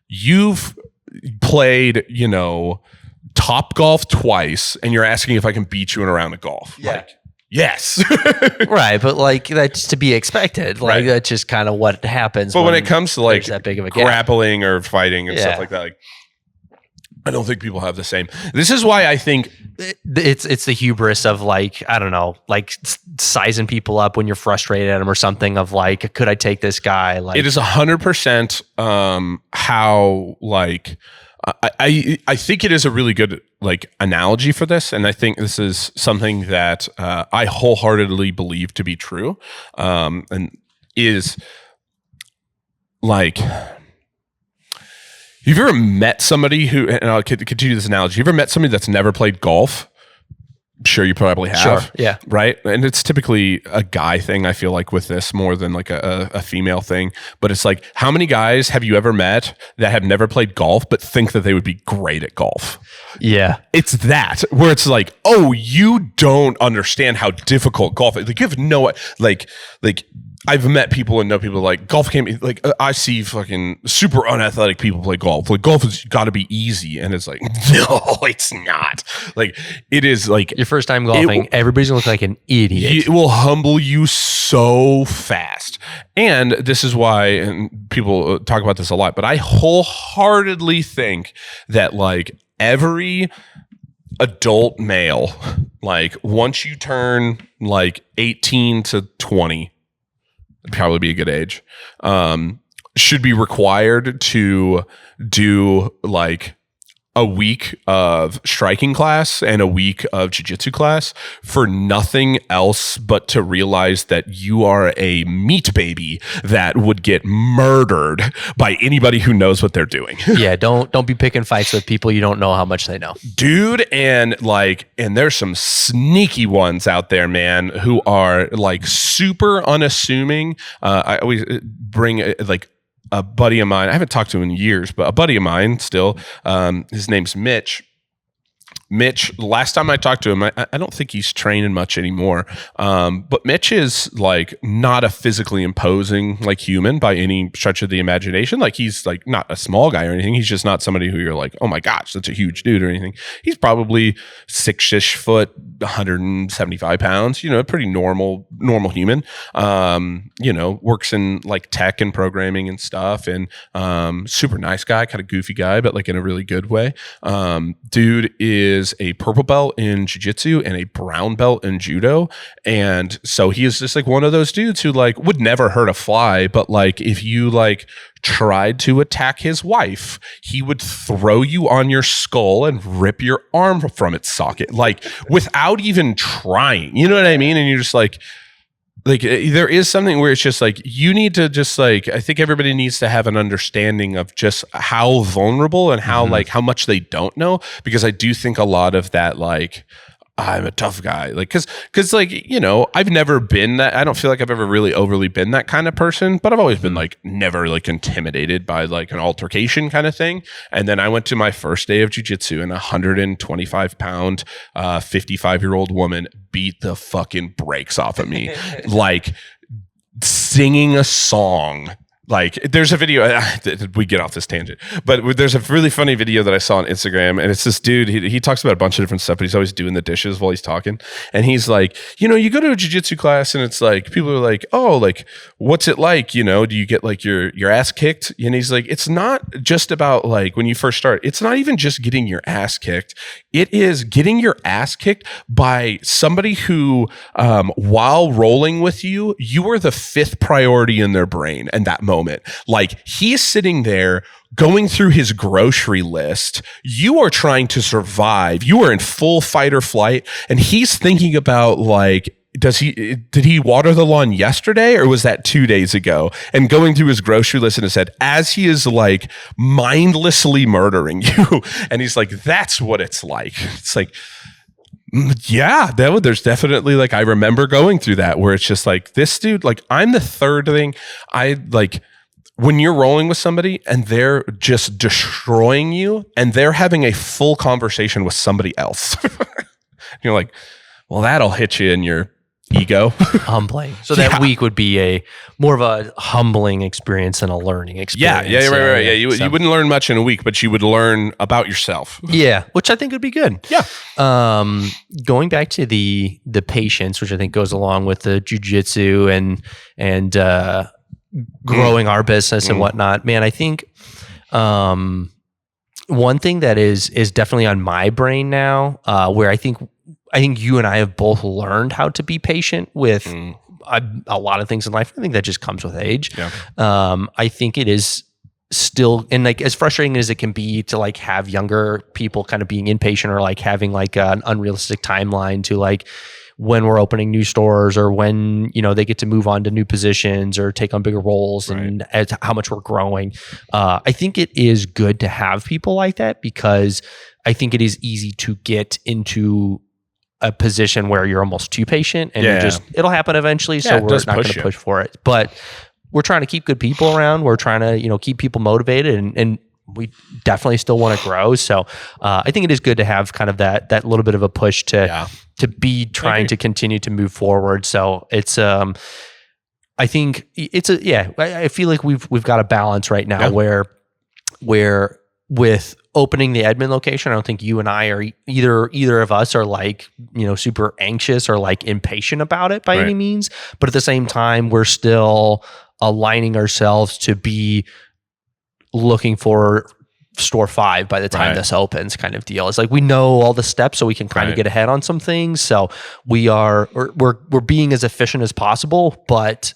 You've played, Top Golf twice, and you're asking if I can beat you in a round of golf. Yeah. Like, yes. Right. But like, that's to be expected. Like, that's just kind of what happens. But when it comes to like that big of a grappling or fighting and stuff like that, like, I don't think people have the same. This is why I think it's the hubris of like, I don't know, like sizing people up when you're frustrated at them or something of like, could I take this guy? Like, it is 100% how like, I think it is a really good like analogy for this, and I think this is something that I wholeheartedly believe to be true, and is like, you've ever met somebody who, and I'll continue this analogy, you've ever met somebody that's never played golf? Sure, you probably have. Sure, yeah. Right? And it's typically a guy thing, I feel like, with this more than like a female thing. But it's like, how many guys have you ever met that have never played golf but think that they would be great at golf? Yeah. It's that, where it's like, oh, you don't understand how difficult golf is. Like, you have no, like, I've met people and know people like golf can't be like, I see fucking super unathletic people play golf. Like, golf has got to be easy. And it's like, no, it's not. Like, it is like your first time golfing, everybody's gonna look like an idiot. It will humble you so fast. And this is why, and people talk about this a lot, but I wholeheartedly think that like every adult male, like once you turn like 18 to 20, probably be a good age, should be required to do like a week of striking class and a week of jiu-jitsu class for nothing else but to realize that you are a meat baby that would get murdered by anybody who knows what they're doing. Yeah, don't be picking fights with people you don't know how much they know. Dude, and there's some sneaky ones out there, man, who are like super unassuming. I always bring like a buddy of mine, I haven't talked to him in years, but a buddy of mine still, his name's Mitch. Mitch, last time I talked to him, I don't think he's training much anymore. But Mitch is like not a physically imposing like human by any stretch of the imagination. Like, he's like not a small guy or anything. He's just not somebody who you're like, oh my gosh, that's a huge dude or anything. He's probably 6-ish foot, 175 pounds, a pretty normal human. Works in like tech and programming and stuff, and super nice guy, kind of goofy guy, but like in a really good way. Dude is a purple belt in jiu-jitsu and a brown belt in judo, and so he is just like one of those dudes who like would never hurt a fly, but like if you like tried to attack his wife, he would throw you on your skull and rip your arm from its socket, like without even trying, you know what I mean? And you're just like there is something where it's just like, you need to just like, I think everybody needs to have an understanding of just how vulnerable and how like how much they don't know, because I do think a lot of that, like, I'm a tough guy, like, cause like, I've never been that. I don't feel like I've ever really overly been that kind of person, but I've always been like never like intimidated by like an altercation kind of thing. And then I went to my first day of jiu-jitsu, and 125 pound, 55-year-old woman beat the fucking brakes off of me, like singing a song. Like, there's a video, we get off this tangent, but there's a really funny video that I saw on Instagram, and it's this dude, he talks about a bunch of different stuff, but he's always doing the dishes while he's talking. And he's like, you go to a jiu-jitsu class and it's like, people are like, oh, like, what's it like? Do you get like your ass kicked? And he's like, it's not just about like, when you first start, it's not even just getting your ass kicked. It is getting your ass kicked by somebody who, while rolling with you, you are the 5th priority in their brain in that moment. Like, he's sitting there going through his grocery list. You are trying to survive. You are in full fight or flight. And he's thinking about like, did he water the lawn yesterday, or was that 2 days ago? And going through his grocery list in his head as he is like mindlessly murdering you. And he's like, that's what it's like. It's like, Yeah, there's definitely like, I remember going through that where it's just like, this dude, like, I'm the third thing. I like when you're rolling with somebody and they're just destroying you and they're having a full conversation with somebody else. You're like, well, that'll hit you in your ego. Humbling. So that week would be a more of a humbling experience than a learning experience. Yeah, right. Yeah, you wouldn't learn much in a week, but you would learn about yourself. Yeah, which I think would be good. Yeah. Going back to the patience, which I think goes along with the jujitsu and growing our business and whatnot. Man, I think one thing that is definitely on my brain now, where I think you and I have both learned how to be patient with a lot of things in life. I think that just comes with age. Yeah. I think it is still, and like as frustrating as it can be to like have younger people kind of being impatient or like having like an unrealistic timeline to like when we're opening new stores or when, you know, they get to move on to new positions or take on bigger roles and as how much we're growing. I think it is good to have people like that because I think it is easy to get into a position where you're almost too patient and you're just, it'll happen eventually. So we're not going to push for it, but we're trying to keep good people around. We're trying to, you know, keep people motivated and we definitely still want to grow. So I think it is good to have kind of that little bit of a push to be trying to continue to move forward. So it's, I think it's I feel like we've got a balance right now where with opening the Edmond location, I don't think you and I are either of us are like, you know, super anxious or like impatient about it by any means. But at the same time, we're still aligning ourselves to be looking for store 5 by the time this opens kind of deal. It's like we know all the steps so we can kind of get ahead on some things. So we're being as efficient as possible, but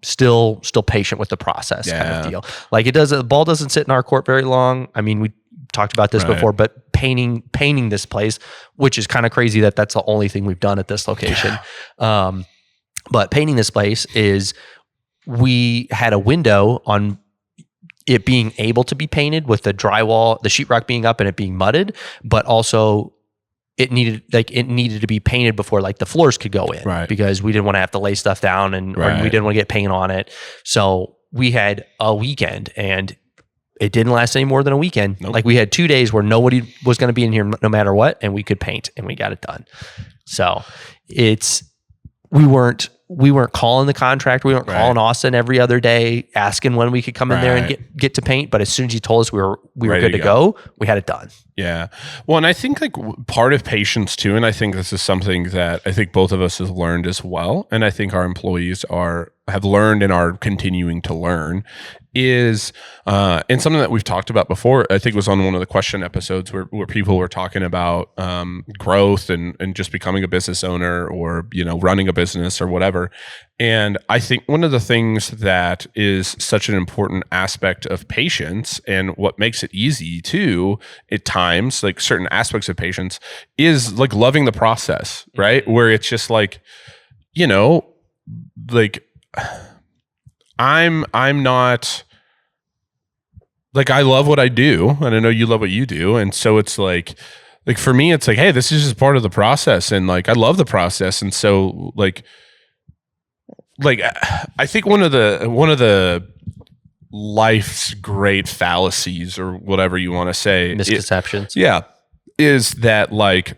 still patient with the process kind of deal. Like the ball doesn't sit in our court very long. I mean, we talked about this before, but painting this place, which is kind of crazy that that's the only thing we've done at this location. But painting this place is, we had a window on it being able to be painted with the drywall, the sheetrock being up and it being mudded, but also it needed to be painted before like the floors could go in because we didn't want to have to lay stuff down and or we didn't want to get paint on it. So we had a weekend and it didn't last any more than a weekend. Like we had 2 days where nobody was going to be in here no matter what, and we could paint and we got it done. So we weren't calling the contractor. We weren't calling Austin every other day asking when we could come in there and get to paint. But as soon as he told us we were good to go, we had it done. Yeah. Well, and I think like part of patience too, and I think this is something that I think both of us have learned as well, and I think our employees have learned and are continuing to learn, is and something that we've talked about before. I think it was on one of the question episodes where people were talking about growth and just becoming a business owner or, you know, running a business or whatever. And I think one of the things that is such an important aspect of patience and what makes it easy too at times, like certain aspects of patience, is like loving the process, right? Where it's just like, you know, like I'm not like, I love what I do and I know you love what you do. And so it's like for me, it's like, hey, this is just part of the process. And like, I love the process. And so like I think one of the life's great fallacies or whatever you want to say, misconceptions. Is that like,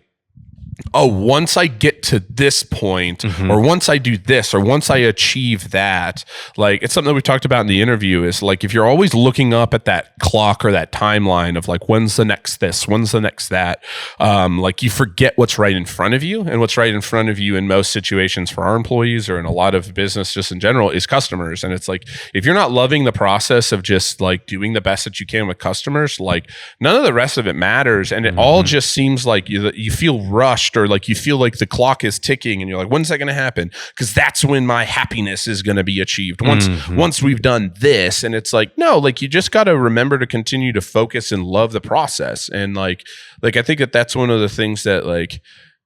oh, once I get to this point or once I do this or once I achieve that, like it's something that we talked about in the interview, is like, if you're always looking up at that clock or that timeline of like, when's the next this, when's the next that, like you forget what's right in front of you. And what's right in front of you in most situations for our employees or in a lot of business just in general is customers. And it's like, if you're not loving the process of just like doing the best that you can with customers, like none of the rest of it matters. And it all just seems like you feel rushed, or like you feel like the clock is ticking and you're like, when's that going to happen? Because that's when my happiness is going to be achieved once we've done this. And it's like, no, like you just got to remember to continue to focus and love the process. And like I think that's one of the things that like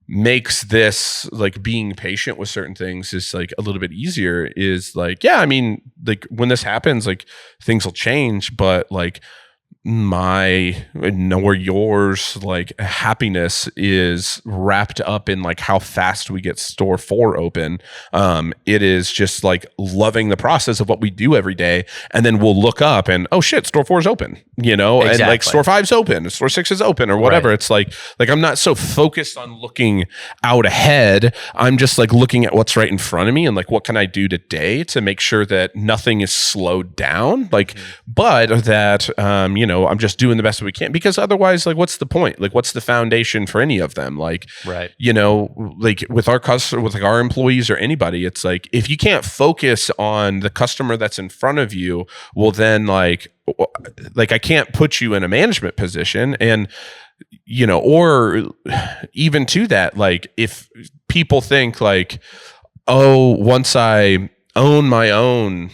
makes this, like being patient with certain things is like a little bit easier, is like, yeah, I mean, like when this happens, like things will change, but like my or yours like happiness is wrapped up in like how fast we get store 4 open. It is just like loving the process of what we do every day, and then we'll look up and oh shit, store 4 is open, and like store 5's open, store 6 is open, or whatever. Right. It's like I'm not so focused on looking out ahead. I'm just like looking at what's right in front of me and like what can I do today to make sure that nothing is slowed down, like but that I'm just doing the best we can, because otherwise, like, what's the point? Like, what's the foundation for any of them? Like, right. Like with our customer, with like our employees or anybody, it's like, if you can't focus on the customer that's in front of you, well, then like I can't put you in a management position. And, or even to that, like if people think like, oh, once I own my own,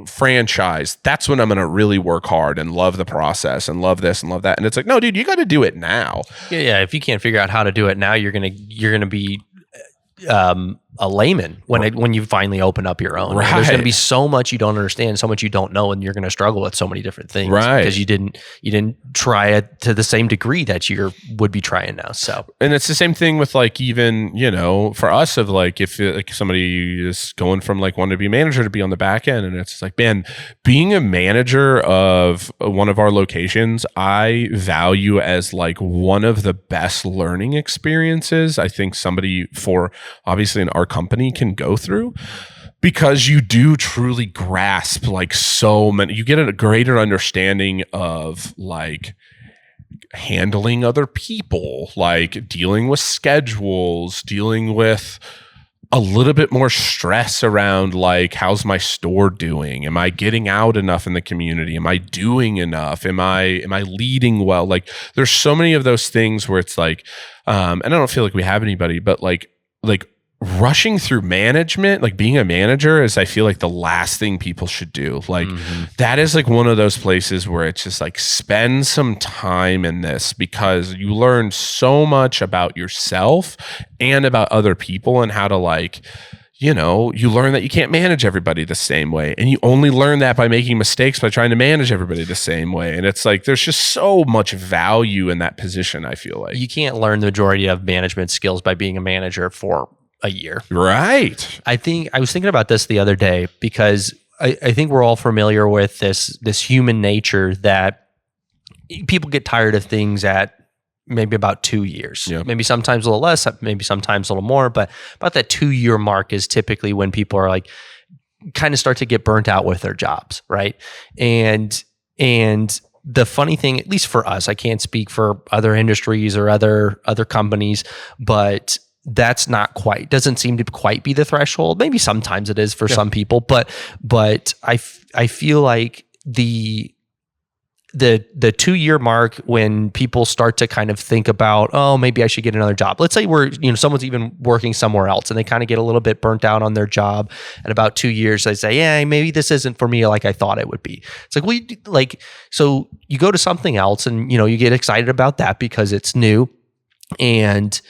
franchise, that's when I'm going to really work hard and love the process and love this and love that. And it's like, no, dude, you got to do it now. Yeah. If you can't figure out how to do it now, you're going to be a layman when you finally open up your own. Right. There's going to be so much you don't understand, so much you don't know, and you're going to struggle with so many different things, right? Because you didn't try it to the same degree that you would be trying now. So, and it's the same thing with like even for us of like if like somebody is going from like wanting to be a manager to be on the back end, and it's like, man, being a manager of one of our locations, I value as like one of the best learning experiences I think somebody for obviously in our company can go through, because you do truly grasp like so many, you get a greater understanding of like handling other people, like dealing with schedules, dealing with a little bit more stress around like, how's my store doing? Am I getting out enough in the community? Am I doing enough? Am I leading well? Like there's so many of those things where it's like, and I don't feel like we have anybody, but like rushing through management, like being a manager is, I feel like the last thing people should do. Like that is like one of those places where it's just like spend some time in this, because you learn so much about yourself and about other people, and how to like, you learn that you can't manage everybody the same way. And you only learn that by making mistakes by trying to manage everybody the same way. And it's like, there's just so much value in that position. I feel like you can't learn the majority of management skills by being a manager for a year. Right. I think I was thinking about this the other day, because I think we're all familiar with this human nature that people get tired of things at maybe about 2 years, maybe sometimes a little less, maybe sometimes a little more, but about that 2-year mark is typically when people are like kind of start to get burnt out with their jobs. Right. And the funny thing, at least for us, I can't speak for other industries or other companies, but that's doesn't seem to quite be the threshold. Maybe sometimes it is for some people, but I feel like the 2-year mark, when people start to kind of think about, oh, maybe I should get another job. Let's say someone's even working somewhere else and they kind of get a little bit burnt out on their job. At about 2 years, they say, yeah, maybe this isn't for me like I thought it would be. It's like, so you go to something else and, you get excited about that because it's new, and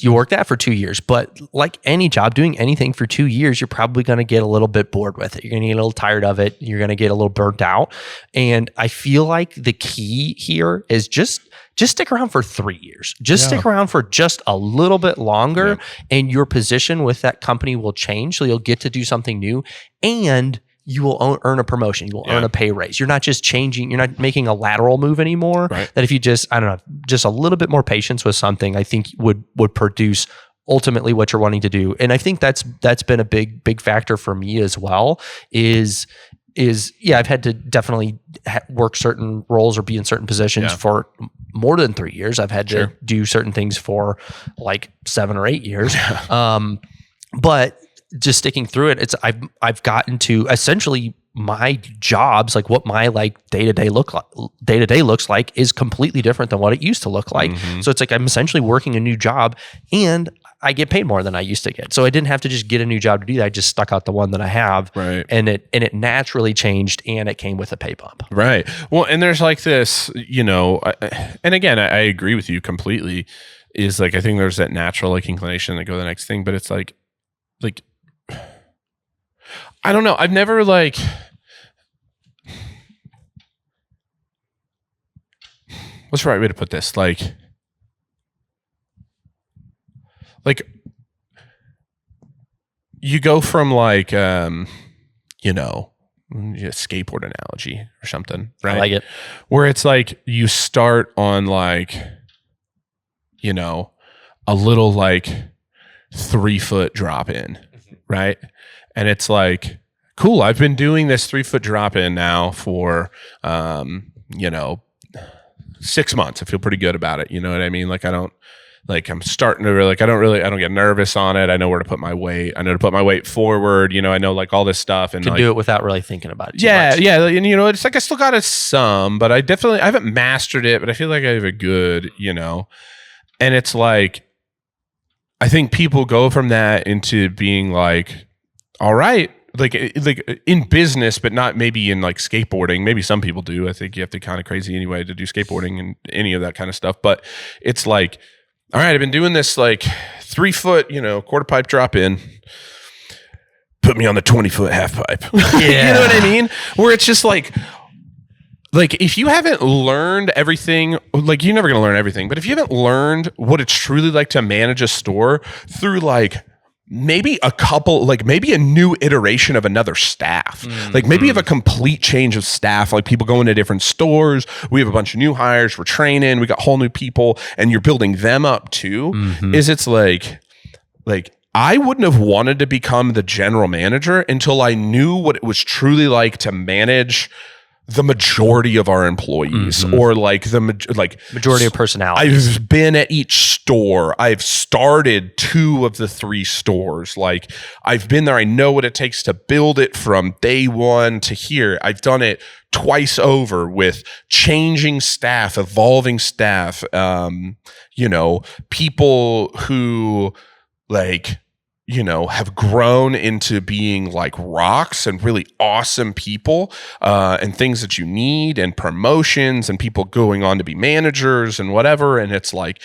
you work that for 2 years. But like any job, doing anything for 2 years, you're probably going to get a little bit bored with it. You're going to get a little tired of it. You're going to get a little burnt out. And I feel like the key here is just stick around for 3 years. Stick around for just a little bit longer, and your position with that company will change. So you'll get to do something new, and you will earn a promotion. You will earn a pay raise. You're not just changing. You're not making a lateral move anymore. Right. That if you just a little bit more patience with something, I think would produce ultimately what you're wanting to do. And I think that's been a big factor for me as well. Is I've had to definitely work certain roles or be in certain positions for more than 3 years. I've had to do certain things for like 7 or 8 years. But just sticking through it, I've gotten to essentially my jobs, like what my like day-to-day looks like is completely different than what it used to look like. So it's like I'm essentially working a new job, and I get paid more than I used to get. So I didn't have to just get a new job to do that. I just stuck out the one that I have, and it naturally changed, and it came with a pay bump. Right. Well, and there's like this, and again, I agree with you completely. Is like, I think there's that natural like inclination to go to the next thing, but it's like. I don't know. I've never what's the right way to put this? Like you go from like, skateboard analogy or something, right? I like it. Where it's like you start on like, a little like 3-foot drop in, right? And it's like, cool, I've been doing this 3-foot drop in now for, 6 months. I feel pretty good about it. You know what I mean? Like I'm starting to really, I don't get nervous on it. I know where to put my weight. I know to put my weight forward. I know like all this stuff. And can do it without really thinking about it too Yeah. much. And it's like, I still got some, but I haven't mastered it, but I feel like I have a good, and it's like, I think people go from that into being like, all right, like in business, but not maybe in like skateboarding. Maybe some people do. I think you have to kind of crazy anyway to do skateboarding and any of that kind of stuff. But it's like, all right, I've been doing this like 3-foot, quarter pipe drop in. Put me on the 20-foot half pipe. Yeah. You know what I mean? Where it's just like if you haven't learned everything, like you're never going to learn everything, but if you haven't learned what it's truly like to manage a store through like maybe maybe a new iteration of another staff, like maybe you have a complete change of staff, like people going to different stores. We have a bunch of new hires. We're training. We got whole new people and you're building them up too. It's like I wouldn't have wanted to become the general manager until I knew what it was truly like to manage the majority of our employees or like majority of personalities. I've been at each store. I've started 2 of the 3 stores. Like I've been there. I know what it takes to build it from day one to here. I've done it twice over with changing staff, evolving staff, people who like, have grown into being like rocks and really awesome people, and things that you need and promotions and people going on to be managers and whatever. And it's like,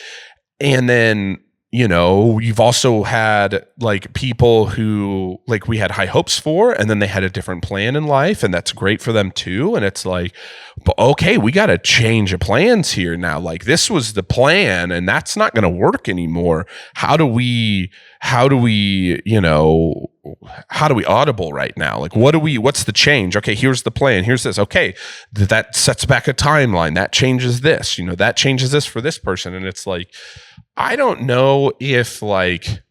and then, you've also had like people who like we had high hopes for, and then they had a different plan in life and that's great for them too. And it's like, but okay, we got to change of plans here now. Like this was the plan and that's not going to work anymore. How do we audible right now? Like, what's the change? Okay, here's the plan. Here's this. Okay, that sets back a timeline. That changes this, that changes this for this person. And it's like, I don't know if like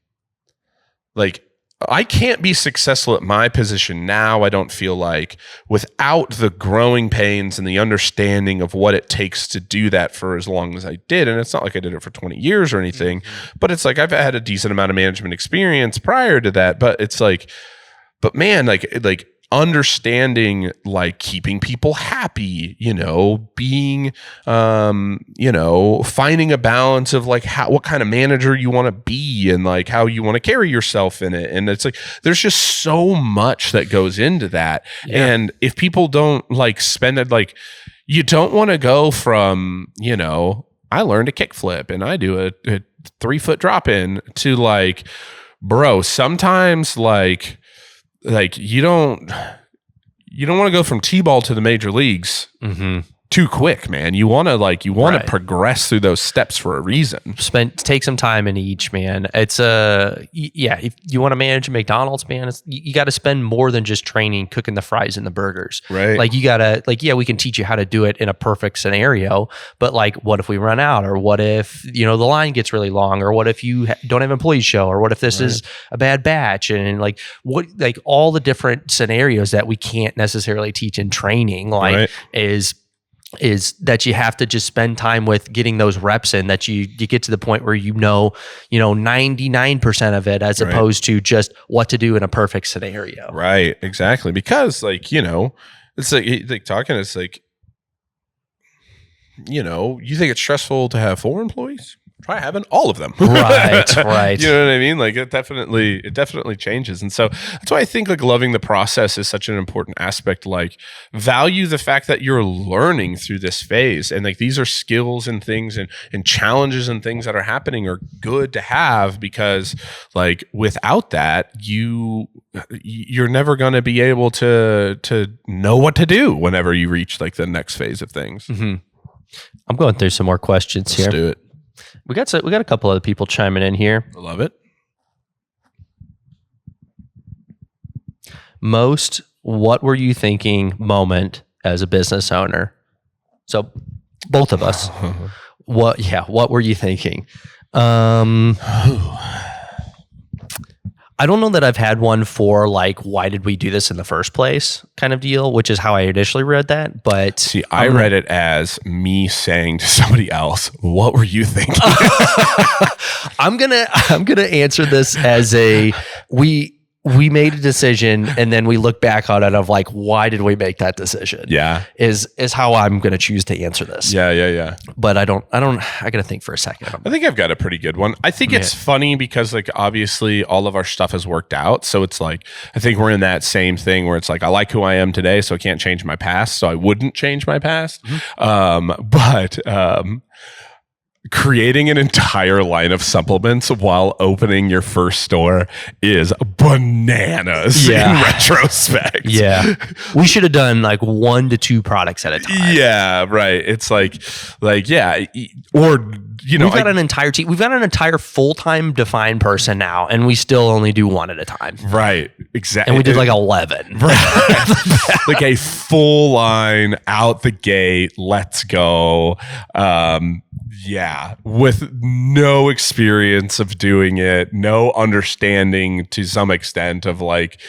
I can't be successful at my position now. I don't feel like without the growing pains and the understanding of what it takes to do that for as long as I did. And it's not like I did it for 20 years or anything, but it's like I've had a decent amount of management experience prior to that. But it's like, but man, like understanding like keeping people happy, being, finding a balance of like what kind of manager you want to be and like how you want to carry yourself in it. And it's like, there's just so much that goes into that. Yeah. And if people don't like spend it, like you don't want to go from, I learned a kickflip and I do a 3-foot drop in to like, bro, sometimes like you don't want to go from T-ball to the major leagues too quick, man. You want to progress through those steps for a reason. Take some time in each, man. It's if you want to manage McDonald's, man, you got to spend more than just training, cooking the fries and the burgers. Right. Like you gotta, we can teach you how to do it in a perfect scenario, but like, what if we run out, or what if the line gets really long, or what if you don't have employees show, or what if this is a bad batch, and like all the different scenarios that we can't necessarily teach in training, is that you have to just spend time with getting those reps in, that you get to the point where 99% of it, as opposed to just what to do in a perfect scenario. Right, exactly. Because it's like talking, it's like, you think it's stressful to have 4 employees? Try having all of them. Right. You know what I mean? Like it definitely changes. And so that's why I think like loving the process is such an important aspect. Like value the fact that you're learning through this phase. And like these are skills and things and challenges and things that are happening are good to have, because like without that, you're never going to be able to know what to do whenever you reach like the next phase of things. I'm going through some more questions here. Let's do it. We got a couple other people chiming in here. I love it. Most, what were you thinking moment as a business owner? So both of us. What were you thinking? I don't know that I've had one for like, why did we do this in the first place kind of deal, which is how I initially read that. But see, I read it as me saying to somebody else, what were you thinking? I'm gonna answer this as we made a decision and then we look back on it of like, why did we make that decision? Yeah. Is how I'm going to choose to answer this. Yeah. But I got to think for a second. I think I've got a pretty good one. I think it's funny because like, obviously all of our stuff has worked out. So it's like, I think we're in that same thing where it's like, I like who I am today, so I can't change my past. So I wouldn't change my past. But creating an entire line of supplements while opening your first store is bananas in retrospect. Yeah. We should have done like 1 to 2 products at a time. Yeah, right. It's like, yeah. Or, you know, we've got an entire team. We've got an entire full-time defined person now, and we still only do 1 at a time. Right. Exactly. And we did like 11. Right. Like a full line out the gate. Let's go. Yeah, with no experience of doing it, no understanding to some extent of like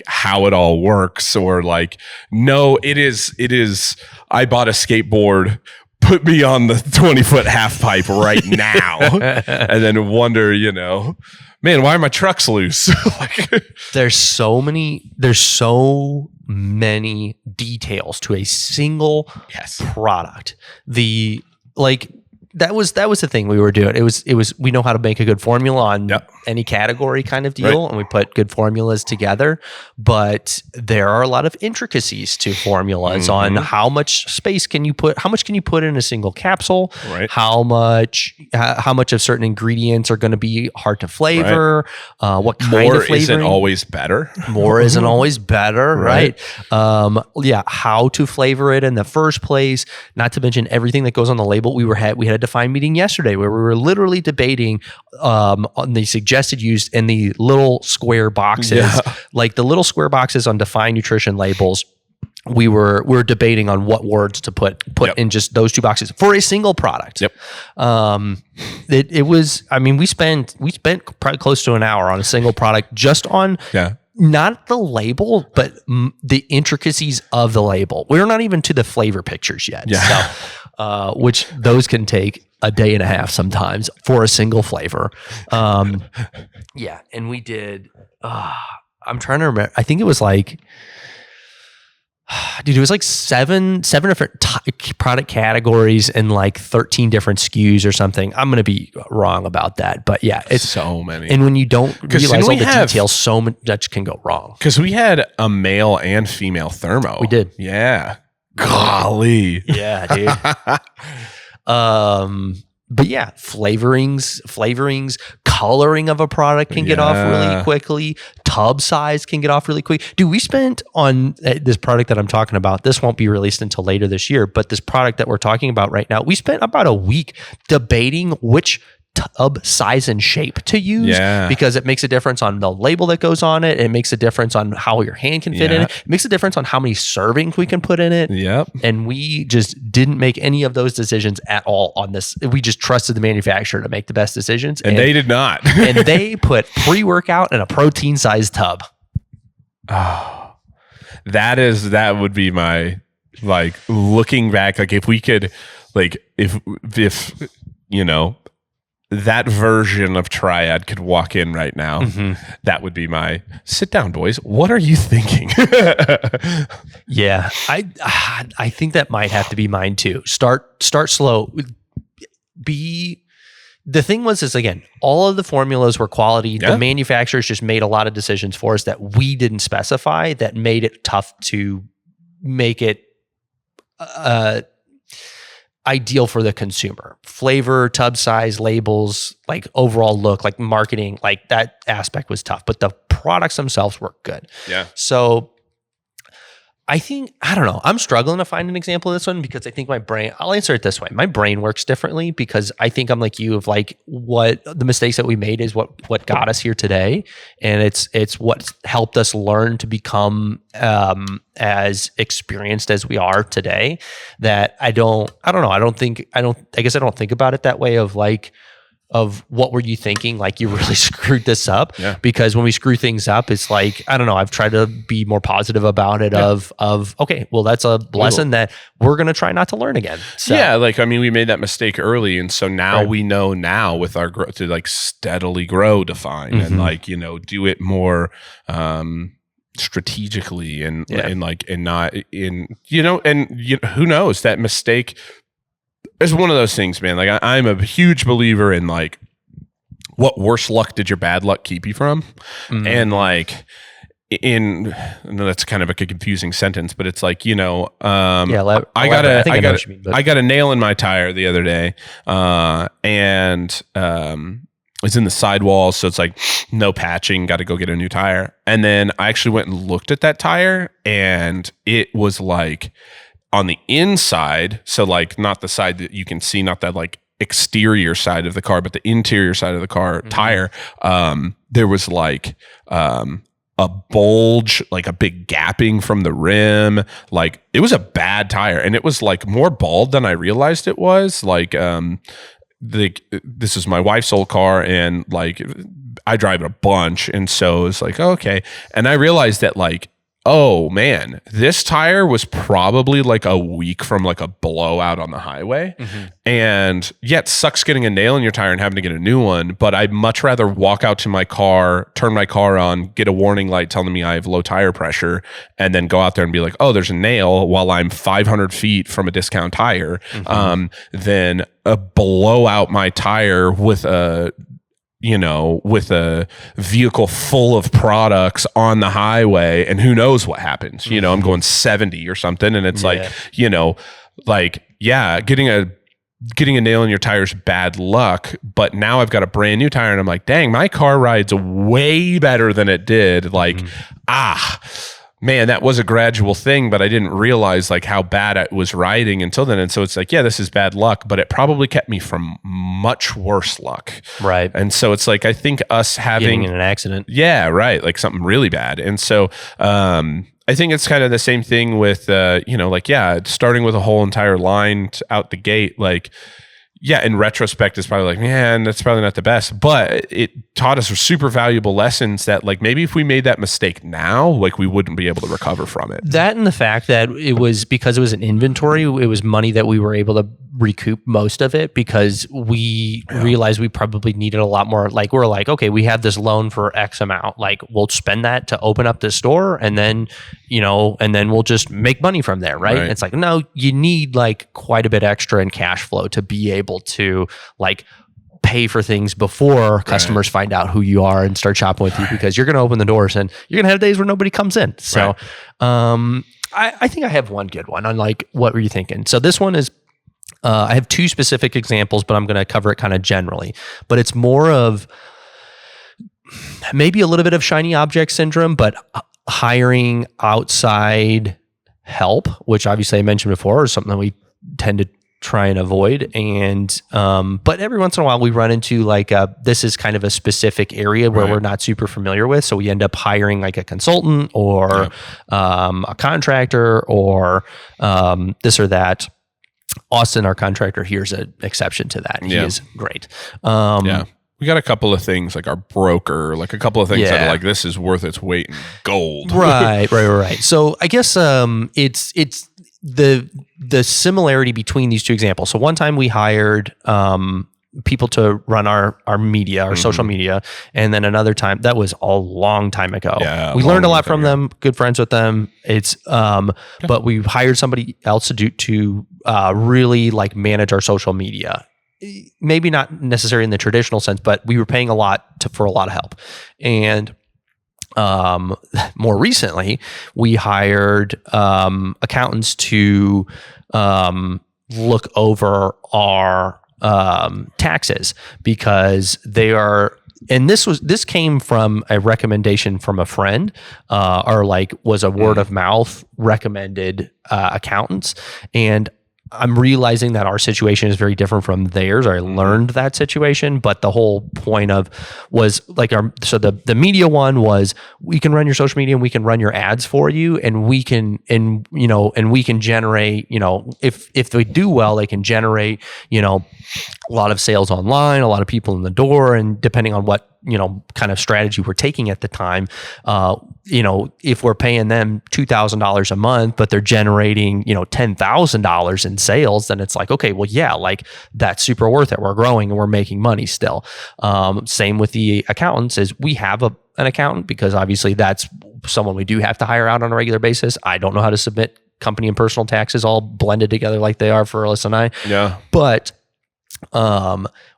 how it all works, or like, no, it is, I bought a skateboard, put me on the 20-foot half pipe right now, and then wonder, you know, man, why are my trucks loose? There's so many details to a single product. That was the thing we were doing. It was we know how to make a good formula on any category kind of deal, and we put good formulas together. But there are a lot of intricacies to formulas on how much space can you put, how much can you put in a single capsule, how much of certain ingredients are going to be hard to flavor, what kind more of flavoring isn't always better. More isn't always better, right? How to flavor it in the first place, not to mention everything that goes on the label. We had a defined meeting yesterday where we were literally debating on the suggested use in the little square boxes, like the little square boxes on defined nutrition labels. We were debating on what words to put in just those 2 boxes for a single product. It was, I mean, we spent probably close to an hour on a single product just on not the label, but the intricacies of the label. We're not even to the flavor pictures yet. So, which those can take a day and a half sometimes for a single flavor. And we did, I'm trying to remember. I think it was like, dude, it was like seven different product categories and like 13 different SKUs or something. I'm going to be wrong about that, but yeah, it's so many. And when you don't realize all the details, so much can go wrong. Because we had a male and female thermo. We did. Yeah. Golly. Yeah, dude. But yeah, flavorings, coloring of a product can get off really quickly. Tub size can get off really quick. Dude, we spent on this product that I'm talking about. This won't be released until later this year, but this product that we're talking about right now, we spent about a week debating which tub size and shape to use because it makes a difference on the label that goes on it. It makes a difference on how your hand can fit in it. It makes a difference on how many servings we can put in it. And we just didn't make any of those decisions at all on this. We just trusted the manufacturer to make the best decisions. And they did not. And they put pre-workout in a protein sized tub. Oh, that would be my, like, looking back, like if we could, like if you know, that version of Triad could walk in right now, that would be my sit down, boys. What are you thinking? Yeah, I think that might have to be mine too. Start slow. The thing is again, all of the formulas were quality. The manufacturers just made a lot of decisions for us that we didn't specify that made it tough to make it ideal for the consumer. Flavor, tub size, labels, like overall look, like marketing, like that aspect was tough, but the products themselves were good. So I think, I don't know. I'm struggling to find an example of this one because I think my brain, I'll answer it this way. My brain works differently because I think I'm like you of like what the mistakes that we made is what got us here today. And it's what helped us learn to become as experienced as we are today, that I don't know. I guess I don't think about it that way of like, of what were you thinking? Like you really screwed this up. Yeah. Because when we screw things up, it's like, I don't know, I've tried to be more positive about it of, okay, well, that's a lesson that we're going to try not to learn again. So, yeah. Like, I mean, we made that mistake early. And so now we know now with our growth to like steadily grow, define and like, you know, do it more, strategically and not in, you know, who knows, that mistake is one of those things, man. Like I'm a huge believer in like, what worse luck did your bad luck keep you from? And like I know that's kind of a confusing sentence, but it's like, you know, I got a nail in my tire the other day, and it's in the sidewall, so it's like no patching, got to go get a new tire. And then I actually went and looked at that tire, and it was like on the inside, so like not the side that you can see, not that like exterior side of the car, but the interior side of the car tire, there was like a bulge, like a big gapping from the rim. Like it was a bad tire, and it was like more bald than I realized it was. Like this is my wife's old car, and like I drive it a bunch, and so it's like, okay. And I realized that like, oh man, this tire was probably like a week from like a blowout on the highway. And yeah, it sucks getting a nail in your tire and having to get a new one, but I'd much rather walk out to my car, turn my car on, get a warning light telling me I have low tire pressure, and then go out there and be like, oh, there's a nail while I'm 500 feet from a discount tire, than blow out my tire with a vehicle full of products on the highway, and who knows what happens. You know, I'm going 70 or something, and it's like, you know, like, yeah, getting a nail in your tire is bad luck, but now I've got a brand new tire, and I'm like, dang, my car rides way better than it did. Like, man, that was a gradual thing, but I didn't realize like how bad it was riding until then. And so it's like, yeah, this is bad luck, but it probably kept me from much worse luck. Right. And so it's like, I think us getting in an accident. Yeah, right. Like something really bad. And so, I think it's kind of the same thing with, like, yeah, starting with a whole entire line out the gate, like, yeah, in retrospect, it's probably like, man, that's probably not the best, but it taught us super valuable lessons that like, maybe if we made that mistake now, like we wouldn't be able to recover from it. That and the fact that it was, because it was an inventory, it was money that we were able to recoup most of it, because we realized we probably needed a lot more. Like we're like, okay, we have this loan for X amount, like we'll spend that to open up this store, and then, and then we'll just make money from there. Right. It's like, no, you need like quite a bit extra in cash flow to be able to like pay for things before customers find out who you are and start shopping with you, because you're going to open the doors and you're going to have days where nobody comes in. So, I think I have one good one on like, what were you thinking? So this one is, I have two specific examples, but I'm going to cover it kind of generally, but it's more of maybe a little bit of shiny object syndrome, but hiring outside help, which obviously I mentioned before, is something that we tend to try and avoid. And but every once in a while we run into like this is kind of a specific area where we're not super familiar with, so we end up hiring like a consultant or a contractor or this or that. Austin, our contractor here, is an exception to that. He is great. We got a couple of things like our broker, like a couple of things that are like, this is worth its weight in gold. Right. So I guess it's the similarity between these two examples. So one time we hired people to run our media, our social media, and then another time, that was a long time ago. We learned a lot from them, good friends with them. It's but we hired somebody else to really like manage our social media. Maybe not necessarily in the traditional sense, but we were paying a lot for a lot of help. And more recently, we hired accountants to look over our taxes, because they are and this came from a recommendation from a friend, or like was a word of mouth recommended accountants. And I'm realizing that our situation is very different from theirs. I learned that situation, but the whole point was like the media one was, we can run your social media and we can run your ads for you, and we can generate, if they do well, they can generate, a lot of sales online, a lot of people in the door, and depending on what kind of strategy we're taking at the time, if we're paying them $2,000 a month, but they're generating, $10,000 in sales, then it's like, okay, well, yeah, like that's super worth it. We're growing and we're making money still. Same with the accountants, is we have an accountant, because obviously that's someone we do have to hire out on a regular basis. I don't know how to submit company and personal taxes all blended together like they are for Alyssa and I. Yeah. But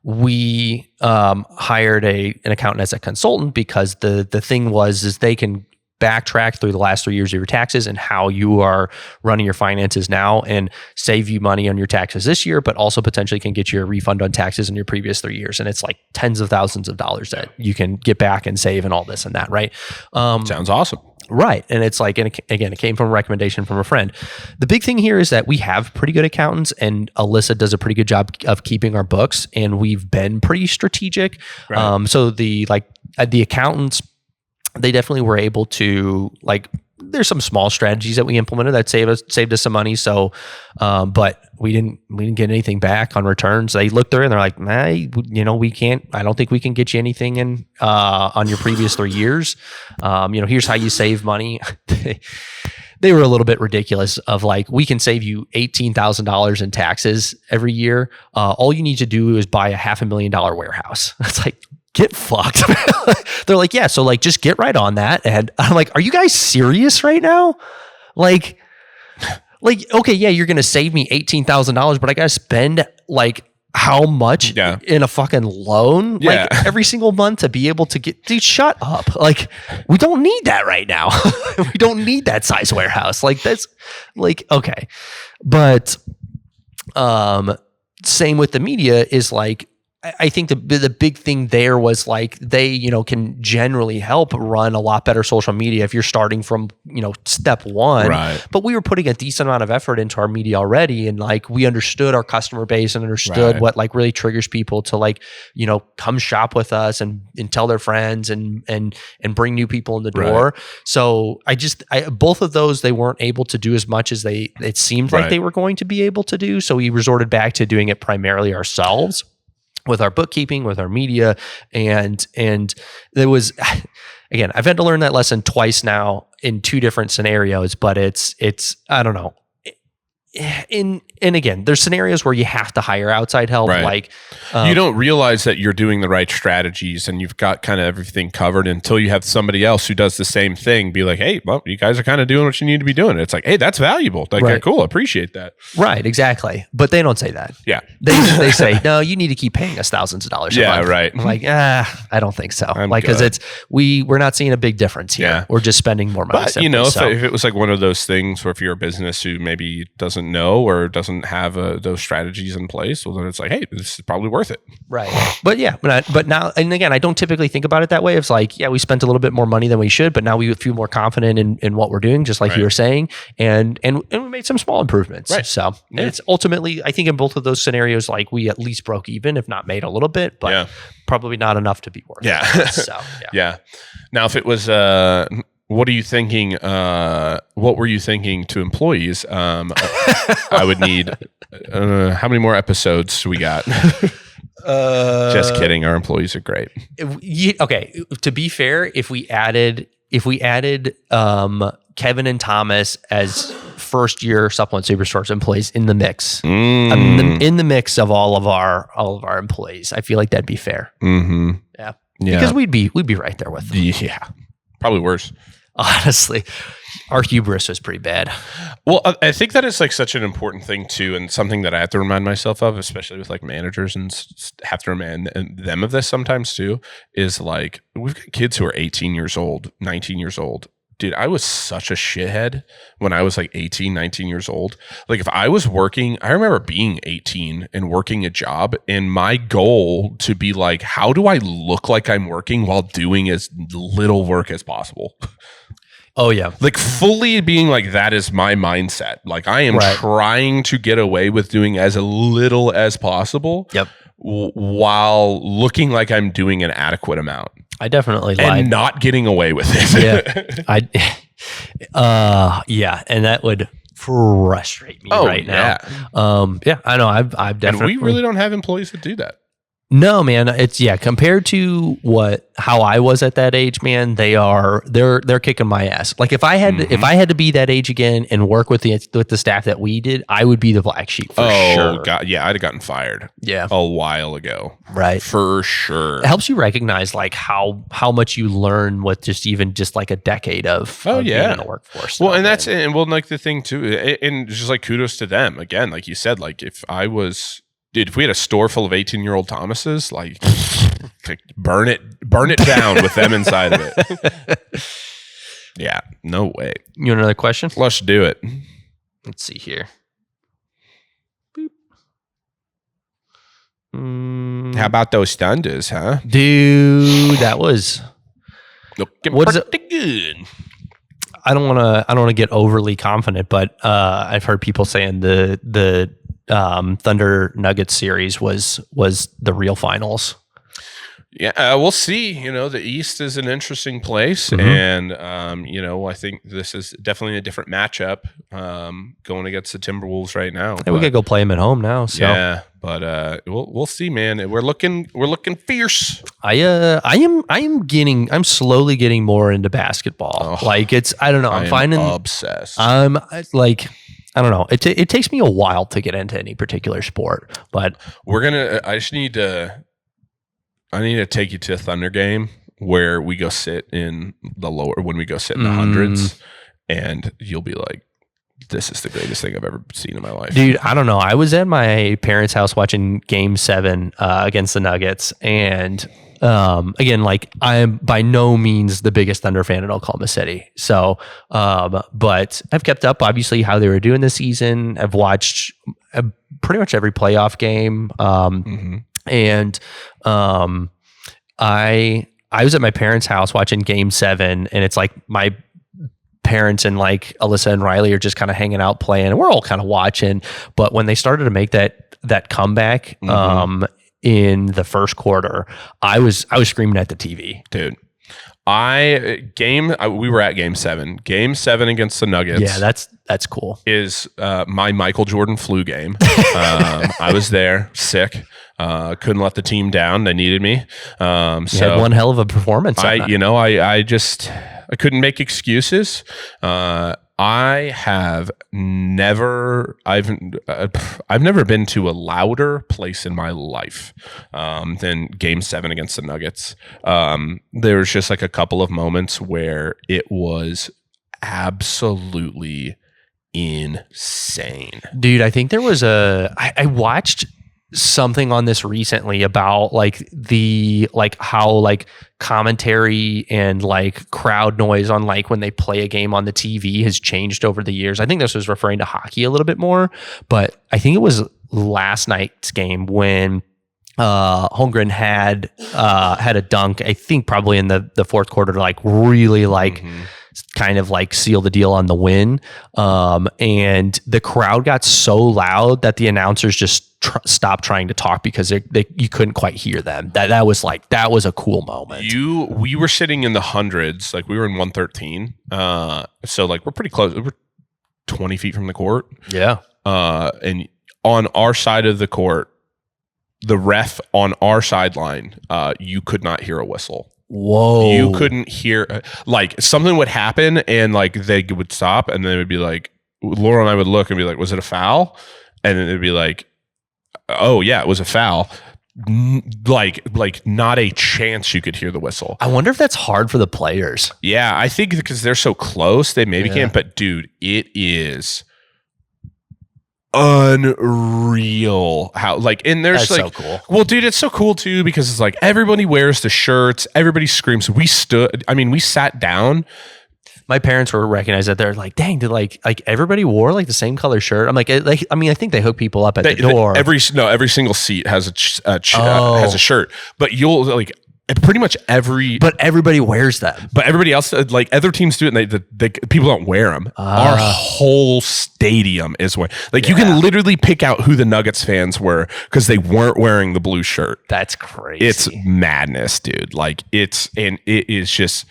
we hired an accountant as a consultant, because the thing is they can backtrack through the last 3 years of your taxes and how you are running your finances now, and save you money on your taxes this year, but also potentially can get you a refund on taxes in your previous 3 years. And it's like tens of thousands of dollars that you can get back and save and all this and that, right? Sounds awesome. Right. And it's like, and again, it came from a recommendation from a friend. The big thing here is that we have pretty good accountants, and Alyssa does a pretty good job of keeping our books, and we've been pretty strategic. Right. So the accountants, they definitely were able to, like, there's some small strategies that we implemented that saved us some money. So, but we didn't get anything back on returns. They looked through and they're like, we can't. I don't think we can get you anything in on your previous 3 years. Here's how you save money. They were a little bit ridiculous. Of like, we can save you $18,000 in taxes every year. All you need to do is buy a $500,000 warehouse. It's like, get fucked. They're like, yeah, so like just get right on that. And I'm like, are you guys serious right now? Like, okay, yeah, you're going to save me $18,000, but I got to spend like how much in a fucking loan like every single month to be able to get, dude, shut up. Like, we don't need that right now. We don't need that size warehouse. Like, that's like, okay. But same with the media is like, I think the big thing there was like, they, can generally help run a lot better social media if you're starting from, step one. Right. But we were putting a decent amount of effort into our media already. And like, we understood our customer base and understood what like really triggers people to like, come shop with us and tell their friends and bring new people in the door. Right. So both of those, they weren't able to do as much as it seemed like they were going to be able to do. So we resorted back to doing it primarily ourselves, with our bookkeeping, with our media. And there was, again, I've had to learn that lesson twice now in two different scenarios, but it's, I don't know. And again, there's scenarios where you have to hire outside help. Right. Like, you don't realize that you're doing the right strategies and you've got kind of everything covered until you have somebody else who does the same thing be like, hey, well, you guys are kind of doing what you need to be doing. It's like, hey, that's valuable. Like, yeah, cool. Appreciate that. Right. Exactly. But they don't say that. Yeah. They say, no, you need to keep paying us thousands of dollars a month. Right. I'm like, I don't think so. Because we're not seeing a big difference here. Yeah. We're just spending more money. But simply, if it was like one of those things where if you're a business who maybe doesn't know or doesn't have those strategies in place, well, then it's like, hey, this is probably worth it. Right. But yeah, but now, and again, I don't typically think about it that way. It's like, yeah, we spent a little bit more money than we should, but now we feel more confident in what we're doing, just like you were saying. And we made some small improvements. Right. So it's ultimately, I think in both of those scenarios, like we at least broke even, if not made a little bit, but probably not enough to be worth it. So, yeah. Now, if it was, what are you thinking? What were you thinking to employees? I would need, how many more episodes do we got? Just kidding. Our employees are great. Okay. To be fair, if we added Kevin and Thomas as first year Supplement Superstores employees in the mix, in the mix of all of our employees, I feel like that'd be fair. Mm-hmm. Yeah. Because we'd be right there with them. Yeah. Probably worse. Honestly, our hubris was pretty bad. Well, I think that is like such an important thing too, and something that I have to remind myself of, especially with like managers, and have to remind them of this sometimes too, is like, we've got kids who are 18 years old, 19 years old, dude, I was such a shithead when I was like 18, 19 years old. Like if I was working, I remember being 18 and working a job and my goal to be like, how do I look like I'm working while doing as little work as possible? Oh yeah. Like fully being like, that is my mindset. Like I am trying to get away with doing as little as possible. Yep. While looking like I'm doing an adequate amount. I definitely lied. And not getting away with it. Yeah. And that would frustrate me right now. Yeah, I know. I've definitely. And we really don't have employees that do that. No, man. It's compared to how I was at that age, man, they're kicking my ass. Like if I had to be that age again and work with the staff that we did, I would be the black sheep for sure. Oh God, yeah, I'd have gotten fired. Yeah, a while ago, right? For sure. It helps you recognize like how much you learn with just like a decade of being in the workforce. Well, and that's like the thing too, and just like kudos to them again, like you said, like if we had a store full of 18-year-old Thomases, like burn it down with them inside of it. Yeah, no way. You want another question? Let's do it. Let's see here. How about those Thunders, huh? Dude, that was pretty good. I don't want to get overly confident, but I've heard people saying the Thunder Nuggets series was the real finals. Yeah, we'll see. The East is an interesting place, and I think this is definitely a different matchup going against the Timberwolves right now. Hey, we gotta go play them at home now. So. Yeah, but we'll see, man. We're looking fierce. I'm slowly getting more into basketball. Like I don't know. I'm finding obsessed. I'm like. I don't know. It takes me a while to get into any particular sport, but I need to take you to a Thunder game where we go sit in when we go sit in the hundreds, and you'll be like, this is the greatest thing I've ever seen in my life. Dude, I don't know. I was at my parents' house watching Game 7 against the Nuggets, and again, like I'm by no means the biggest Thunder fan in Oklahoma City. So, but I've kept up obviously how they were doing this season. I've watched pretty much every playoff game. And I was at my parents' house watching Game 7, and it's like my parents and like Alyssa and Riley are just kind of hanging out playing, and we're all kind of watching. But when they started to make that comeback, in the first quarter, I was screaming at the TV, dude. We were at Game 7. Game 7 against the Nuggets. Yeah, that's cool. Is my Michael Jordan flu game. I was there, sick. Couldn't let the team down. They needed me. So you had one hell of a performance. I couldn't make excuses. I've never been to a louder place in my life than Game 7 against the Nuggets. There was just like a couple of moments where it was absolutely insane. Dude, I think there was I watched something on this recently about how commentary and like crowd noise on like when they play a game on the TV has changed over the years. I think this was referring to hockey a little bit more, but I think it was last night's game when Holmgren had a dunk, I think probably in the fourth quarter to like really like kind of like seal the deal on the win. And the crowd got so loud that the announcers just stopped trying to talk because you couldn't quite hear them. That was a cool moment. We were sitting in the hundreds, like we were in 113. So like we're pretty close. We're 20 feet from the court. Yeah. And on our side of the court, the ref on our sideline, you could not hear a whistle. Whoa. You couldn't hear, like something would happen and like they would stop and then it would be like, Laura and I would look and be like, was it a foul? And then it'd be like, oh yeah, it was a foul. Like not a chance you could hear the whistle. I wonder if that's hard for the players. Yeah, I think because they're so close, they maybe can't. But dude, it is unreal how and there's that's like so cool. Well, dude, it's so cool too because it's like everybody wears the shirts, everybody screams. We sat down My parents were recognized that. They're like, dang, did like everybody wore like the same color shirt? I'm like, I mean, I think they hook people up at the door. Every single seat has has a shirt, but you'll like pretty much but everybody wears them. But everybody else, like other teams do it, and they people don't wear them. Our whole stadium is wearing. Like you can literally pick out who the Nuggets fans were because they weren't wearing the blue shirt. That's crazy. It's madness, dude. Like it is just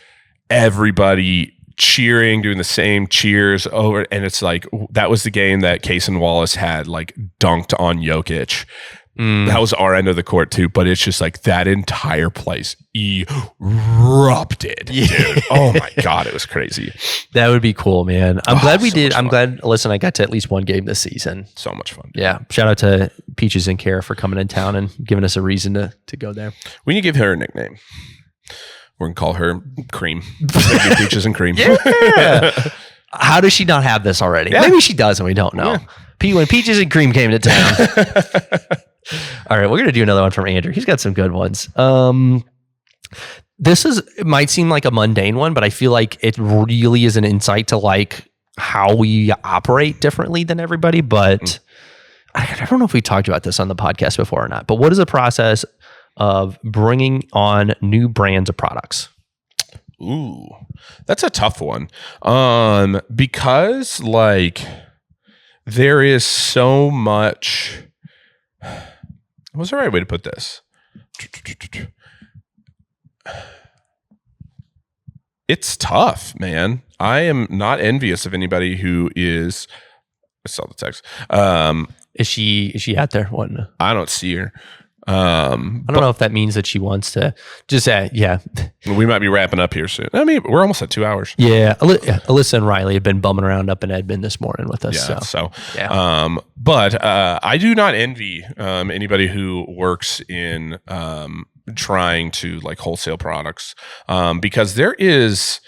everybody cheering, doing the same cheers over, and it's like that was the game that Case and Wallace had like dunked on Jokic. That was our end of the court too, but it's just like that entire place erupted, dude. Oh my God, it was crazy. That would be cool, man. I'm glad we did. I'm glad, listen, I got to at least one game this season. So much fun. Dude. Yeah. Shout out to Peaches and Care for coming in town and giving us a reason to go there. We need to give her a nickname. We're going to call her Cream. Peaches and Cream. Yeah. How does she not have this already? Yeah. Maybe she does and we don't know. Yeah. When Peaches and Cream came to town. All right, we're going to do another one from Andrew. He's got some good ones. It might seem like a mundane one, but I feel like it really is an insight to like how we operate differently than everybody. But I don't know if we talked about this on the podcast before or not, but what is the process of bringing on new brands of products? Ooh, that's a tough one. Because like there is so much. What's the right way to put this? It's tough, man. I am not envious of anybody who is. I saw the text. Is she out there? What? I don't see her. I don't know if that means that she wants to just say, yeah. We might be wrapping up here soon. I mean, we're almost at 2 hours. Yeah. Alyssa and Riley have been bumming around up in Edmond this morning with us. But I do not envy anybody who works in trying to like wholesale products because there's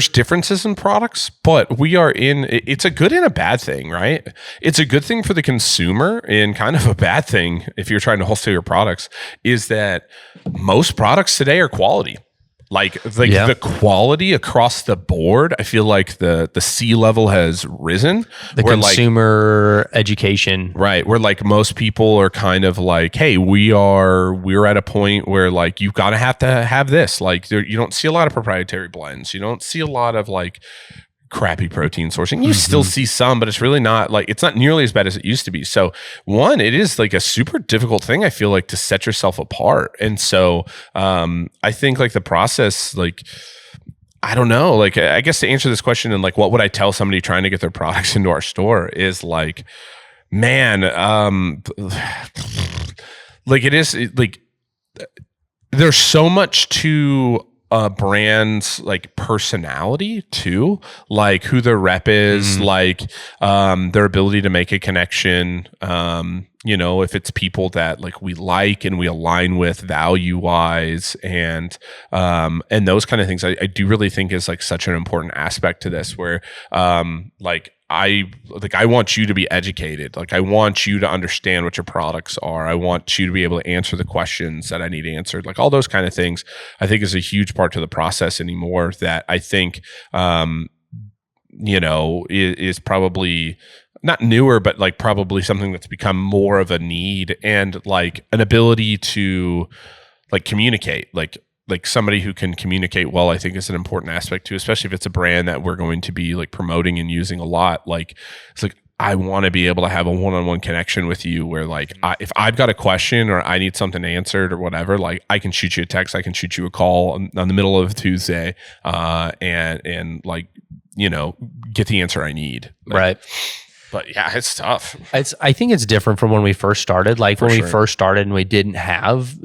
differences in products, but it's a good and a bad thing, right? It's a good thing for the consumer and kind of a bad thing if you're trying to wholesale your products is that most products today are quality. Like the quality across the board, I feel like the C level has risen. The consumer education. Right. Where like most people are kind of like, hey, we're at a point where like you've got to have this. Like you don't see a lot of proprietary blends. You don't see a lot of like crappy protein sourcing. You still see some, but it's really not like it's not nearly as bad as it used to be. So one, it is like a super difficult thing, I feel like, to set yourself apart. And so I think like the process, like I don't know, like I guess to answer this question and like what would I tell somebody trying to get their products into our store is like, man, like it is like there's so much to brand's like personality too, like who their rep is, like their ability to make a connection. If it's people that like we like and we align with value wise and those kind of things, I do really think is like such an important aspect to this where I want you to be educated. Like I want you to understand what your products are. I want you to be able to answer the questions that I need answered. Like all those kind of things, I think is a huge part to the process anymore that I think, is probably not newer, but like probably something that's become more of a need and like an ability to like communicate, like somebody who can communicate well, I think is an important aspect too, especially if it's a brand that we're going to be like promoting and using a lot. Like it's like, I want to be able to have a one-on-one connection with you where like, if I've got a question or I need something answered or whatever, like I can shoot you a text, I can shoot you a call on the middle of Tuesday and like, get the answer I need. Like, right. But yeah, it's tough. I think it's different from when we first started. Like we first started and we didn't have,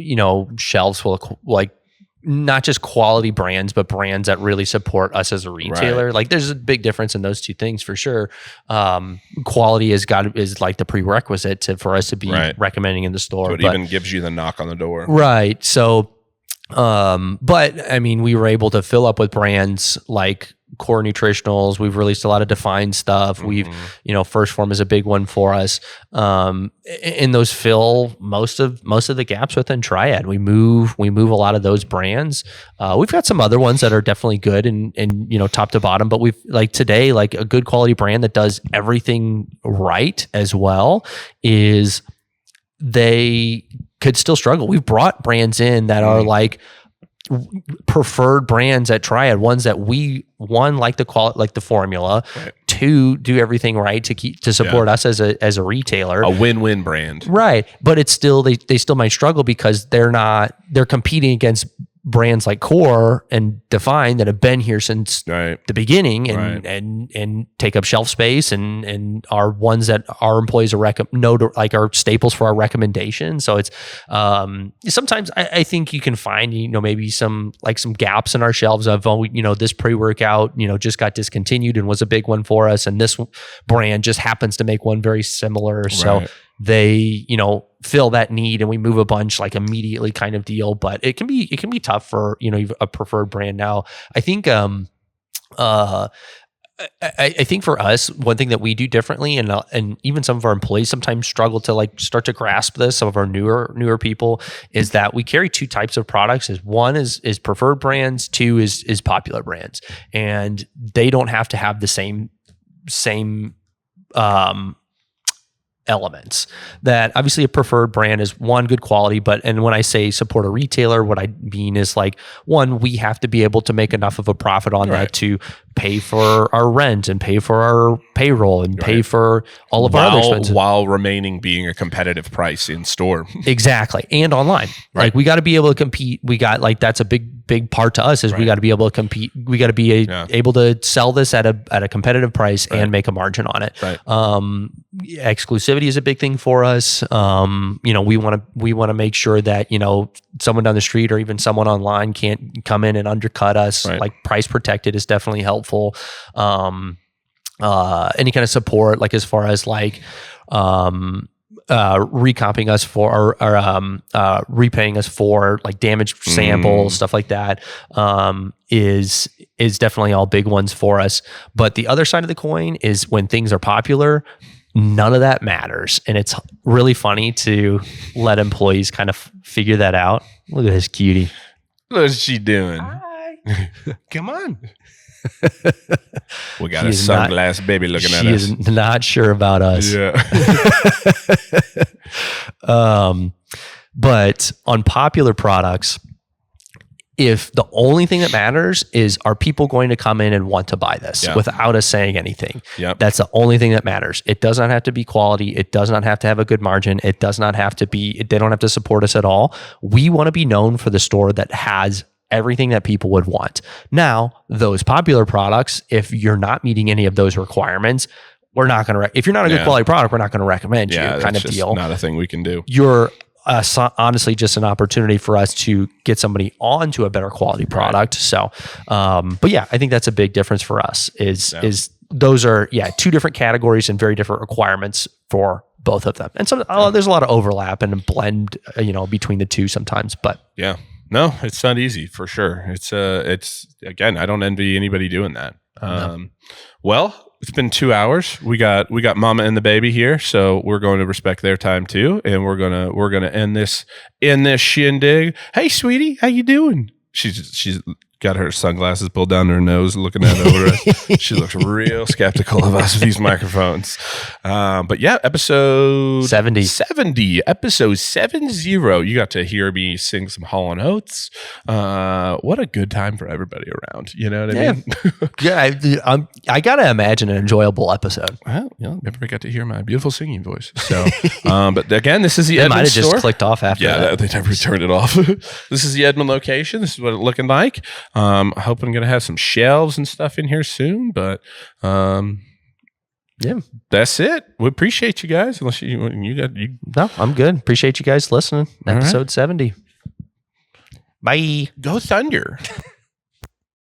shelves full of like not just quality brands, but brands that really support us as a retailer. Right. Like there's a big difference in those two things for sure. Quality is like the prerequisite for us to be recommending in the store. So it even gives you the knock on the door. Right. So, but I mean, we were able to fill up with brands like core nutritionals. We've released a lot of defined stuff. We've, First Form is a big one for us. And those fill most of the gaps within Triad. We move a lot of those brands. We've got some other ones that are definitely good and top to bottom, but we've today, a good quality brand that does everything right as well is they could still struggle. We've brought brands in that are preferred brands at Triad, ones that we like the quality, like the formula, right. 2 do everything right to support us as a retailer, a win-win brand, right? But it's still they still might struggle because they're competing against brands like Core and Define that have been here since the beginning and take up shelf space and are ones that our employees are staples for our recommendations. So it's sometimes I think you can find maybe some gaps in our shelves of this pre-workout just got discontinued and was a big one for us, and this brand just happens to make one very similar. So they fill that need and we move a bunch immediately kind of deal, but it can be tough for a preferred brand. Now I think I think for us, one thing that we do differently, and even some of our employees sometimes struggle to start to grasp this, some of our newer people, is that we carry 2 types of products. One is preferred brands, 2 is popular brands, and they don't have to have the same elements. That obviously a preferred brand is one, good quality, and when I say support a retailer, what I mean is one, we have to be able to make enough of a profit on that to pay for our rent and pay for our payroll and pay for all of our other expenses while remaining being a competitive price in store. Exactly. And online. We got to be able to compete. We got that's a big part to us is we got to be able to compete. We got to be able to sell this at a competitive price and make a margin on it. Exclusivity is a big thing for us. We want to make sure that, someone down the street or even someone online can't come in and undercut us. Price protected is definitely helpful. Any kind of support, as far as recomping us for or repaying us for damaged samples, stuff like that, is definitely all big ones for us. But the other side of the coin is when things are popular, none of that matters. And it's really funny to let employees kind of figure that out. Look at this cutie. What's she doing? Hi. Come on. We got a sunglass baby looking at us. She is not sure about us. Yeah. But on popular products, if the only thing that matters is, are people going to come in and want to buy this without us saying anything? That's the only thing that matters. It does not have to be quality. It does not have to have a good margin. It does not have to be, they don't have to support us at all. We want to be known for the store that has everything that people would want. Now, those popular products, if you're not meeting any of those requirements, we're not going to, if you're not a good quality product, we're not going to recommend you kind of deal. Not a thing we can do. You're honestly just an opportunity for us to get somebody onto a better quality product. So, but yeah, I think that's a big difference for us is those are, 2 different categories and very different requirements for both of them. And so there's a lot of overlap and blend, between the 2 sometimes, but no, it's not easy for sure. It's again, I don't envy anybody doing that. Well, it's been 2 hours. We got mama and the baby here, so we're going to respect their time too, and we're gonna end this shindig. Hey, sweetie, how you doing? She's got her sunglasses pulled down her nose, looking at over us. She looks real skeptical of us with these microphones. But yeah, episode 70. Episode 70. You got to hear me sing some Hall & Oates. What a good time for everybody around. You know what I mean? I got to imagine an enjoyable episode. Well, never got to hear my beautiful singing voice. So, but again, this is the Edmond store. Might have just clicked off after that. They never turned it off. This is the Edmond location. This is what it's looking like. I hope I'm going to have some shelves and stuff in here soon, but that's it. We appreciate you guys. Unless you. No, I'm good. Appreciate you guys listening. Episode 70. Bye. Go Thunder.